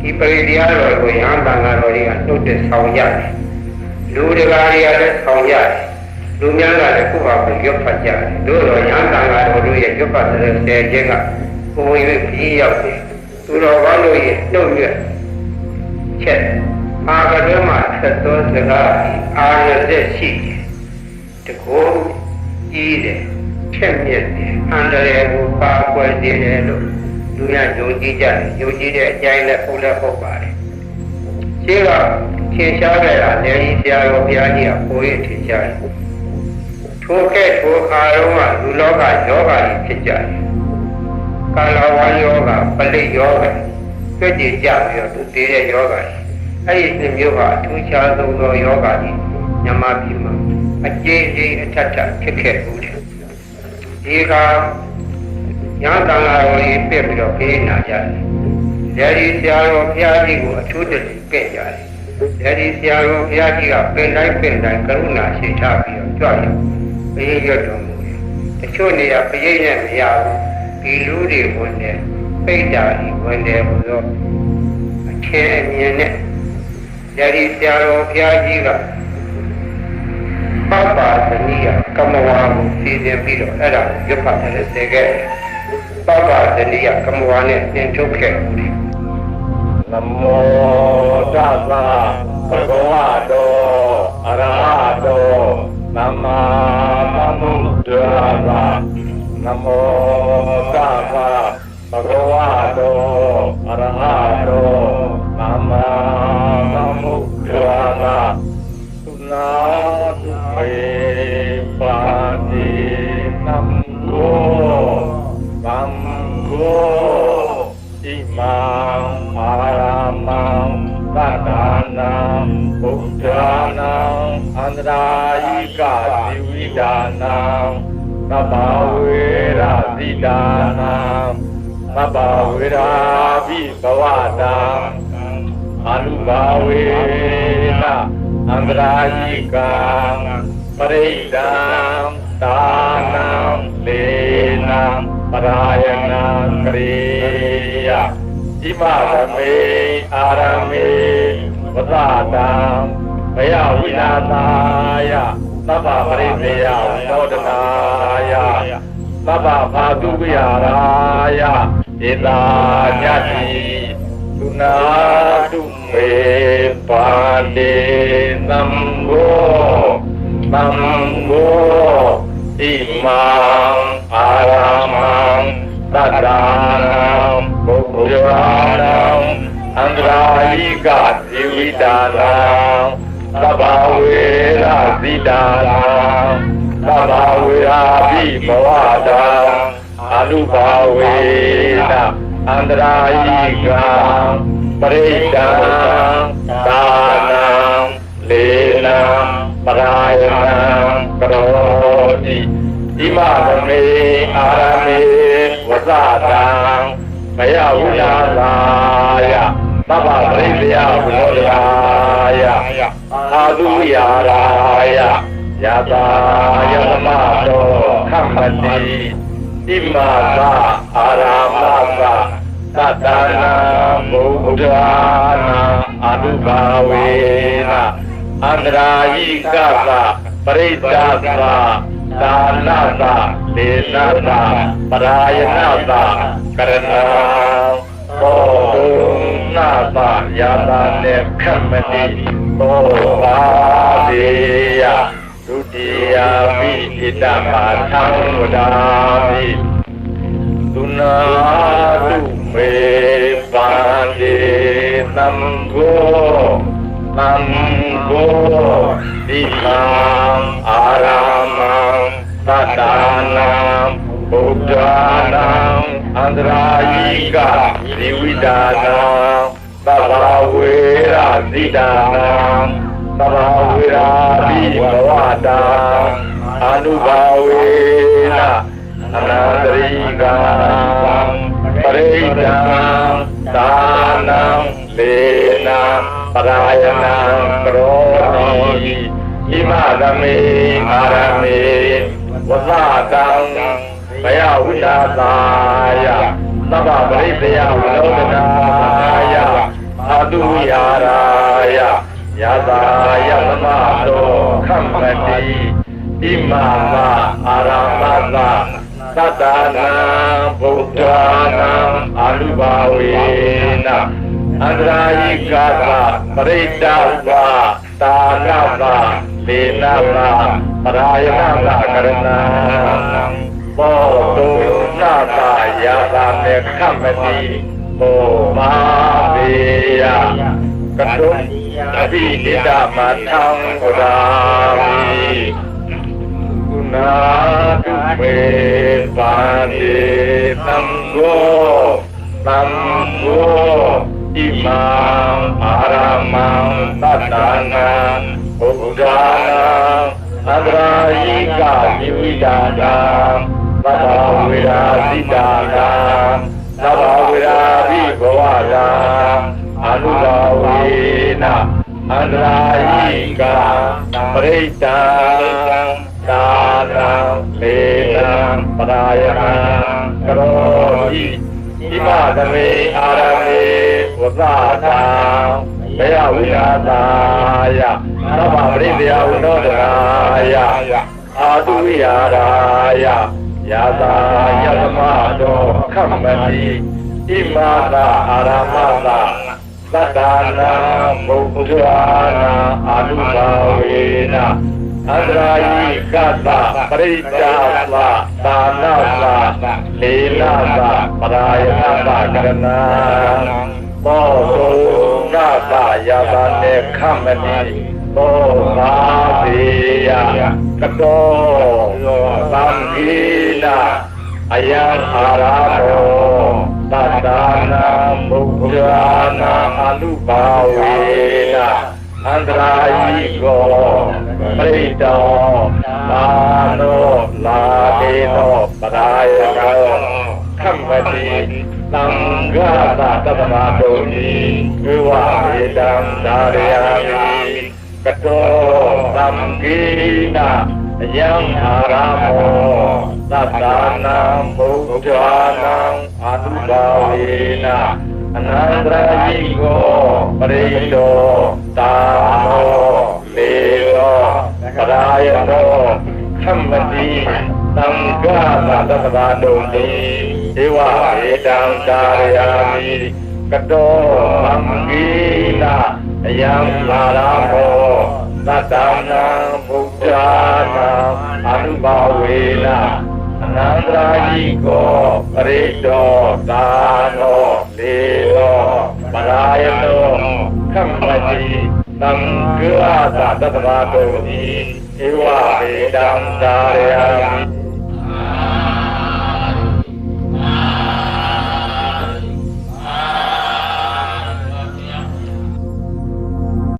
ဒီပရိတရားတော်ကိုရဟန်းသံဃာတော်တွေကနှုတ်တဲ့ဆောင်ရတယ်လူတကာတွေကလည်းဆောင်ရတယ်လူများကလည်းကိုယ့်ဘာကိုရွတ်ဖတ်ကြတယ်တို့တော့ရဟန်းသံဃာတော်တို့ရဲ့ရွတ်ဖတ်တဲ့ဆယ်ခြင်းကကိုယ်ဝင်ပြီးရောက်တယ်သူတော်ဘာလို့ရဲ့နှုတ်ရွတ်ချက်အာကတွင်မှာဆက်သောစကားအာရသက်ရှိတယ်တကောကြီးတယ်ချက်မြက်တယ်အန္တရာယ်ကိုပါကွယ်စေတယ်လို့လူများယုံကြည်ကြတယ်ယုံကြည်တဲ့အကြိုင်းနဲ့ဟုတ်ပါတယ်ရှင်းတော့ထင်ရှားခဲ့တာလည်းကြီးဆရာတော်ဘုရားကြီးကပိုရထင်ရှားတယ်ထိုခါတော့လူလောကယောဂါကြီးဖြစ်ကြတယ်ကာလဝါယောဂပလိယောဂကြွကြည်ကြပြီးတော့သူတည်တဲ့ယောဂအဲ့ဒီနှစ်မျိုးဟာအထူးခြားဆုံးသောယောဂကြီးမြန်မာပြည်မှာအကျဉ်းချင်းအထက်ထဖြစ်ခဲ့ဘူးတယ်ဒီကညာတန်လာတော်ကြီးပြည့်ပြီးတော့ပြေးနာကြတယ်ဒီဆရာတော်ဘုရားကြီးကိုအထူးတည်းပြည့်ကြတယ်ဒီဆရာတော်ဘုရားကြီးကပင်တိုင်းကရုဏာရှိထားပြီးတော့ကြွတယ်ဘုရားရွတ်တော်မူတယ်တချို့နေရာပရိတ်နဲ့မရဘူးဒီလူတွေဝင်တယ်ပိတ်တာကြီးဝင်တယ်ဘုရားအထင်အမြင်နဲ့ဒီဆရာတော်ဘုရားကြီးကပပသနိယကမဝါကိုစီစဉ်ပြီးတော့အဲ့ဒါကိုရွတ်ဖတ်တယ်စေခဲ့ပပသနိယကမဝါနဲ့သင်ထုတ်ခဲ့တယ်နမောတသဗ္ဗဂဝတောအရဟတောသမ္မာသမ္ဗုဒ္ဓါနမောတသဗ္ဗဂဝတောအရဟတောသမ္မာသမ္ဗုဒ္ဓါသုနာမေပါတိနံကိုသံဃောဣမံအာရမံသတ္တနာဗုဒ္ဓနာအန္တရာယိကဇီဝိဒါနာသဗ္ဗဝေရဇိဒါနာသဗ္ဗဝေရာဘိဘဝတာအနုဘာဝေနအန္တရာယိကံပရိဒံဒါနံလေနံပရာယနာကရိယဣမရမေအာရမေဝသတံဘယဝိနာသာယသဗ္ဗပရိသေယသောတနာယသဗ္ဗဘာတုဝိဟာရာယဧတာညတိသုနာတုမေပါတိသံဃောသံဃောဣမံအာရမံသတ္တနာဘုရားနာအန္တရာယိကဇီဝိတာနာသဗ္ဗဝေရဇိတာနာသ သဗ္ဗဝေရာပိဘဝတံအနုဘာဝေနအန္တရာယိကံပရိဒံဒါနံလေနံပရာယနံကရောတိဣမသမေအာရမေဝဇတံမယဝိနာလာယသဗ္ဗပရိသေယဝိနောဒရာယအာသုယာရာယယတာယသမတောခမ္မတိဣမသာအာရမသာသတ္တနာဘုဒ္ဓနာအနုဘာဝေနအန္တရာယိကသပရိဒ္ဒသဒါနသလေနသပရာယနသကရဏသောတုနာသယာတာနေခမတိသောပါဒေယဒုတိယပိဣတပါသံဝဒာမိသုနာတုမေပန္တိသံဃောသံဃောဒီမံအာရမံသတ္တနာဘုဒ္ဓနာအန္တရာယိကဒီဝိဒါနာသဗ္ဗဝေရဇိဒါနာသဗ္ဗဝေရာပိဘဝတံအနုဘာဝေနအနန္တရိကံပရိဒံဒါနံလေနံပရာယနံကရောတိဣမသမေအာရမေဝဇတံမယဝိနာသာယသဗ္ဗပရိသေယဝိနောဒနာယအာတုယာရာယယတာယသမတောခမ္မတိဣမသာအာရမသာသတ္တနာဘုဒ္ဓနာအာနုဘာဝေနအန္တရာယိကသပရိဒ္ဒသတာနသလေနသပရာယနသကရဏဘောတုနာသယာတာမေခမတိဘောမာပေယကတုအဘိနိဒမထံဝဒာမိကုဏတုမေပန္တိသံဃောသံဃောဣမံအာရမံသတ္တနာဘုဒ္ဓနာအန္တရာယိကနိဝိဒါနာသဗ္ဗဝေရာဇိဒါနာသဗ္ဗဝေရာပိဘဝတံအနုဘာဝေနအန္တရာယိကပရိဒံဒါနံလေနံပရာယနံကရောတိဣမသမေအာရမေဝဇတံမယဝိနာသာယသဗ္ဗပရိသေယဝိနောဒရာယအာတုယာရာယယတာယသမတောခမ္မတိဣမသာအာရမသာသတ္တနာဘုဒ္ဓနာအာနုဘာဝေနအန္တရာယိကသပရိဒ္ဒသသာနသလေနသပရာယနသကရဏသောတုနာသယာတာနေခမတိသောသာပေယကတောသံဃိနာအယံအာရတောသတ္တနာဘုဒ္ဓနာအနုဘာဝေနအန္တရာယိကောပရိတောသာနောလာတေနောပရာယနောခမ္မတိသံဃာသတ္တမတုံတိဝိဝေတံသာရယာမိကတောသံဃိနာအယံအာရမောသတ္တနာဘုဒ္ဓနာအနုဘာဝေနအနန္တရာယိကောပရိတောသာနောလေနောပရာယနောခမ္မတိသံဃာသတ္တဗာတုံတိဧဝဧတံသာရယာမိကတောသံဃိနာအယံအာရမောသတ္တနာဘုဒ္ဓနာအနုဘာဝေနအနန္တရာယိကောပရိတောသာနောလေနောပရာယနောခမ္မတိသ သံဃာသတ္တမတောတိဧဝမေတံသာရယံ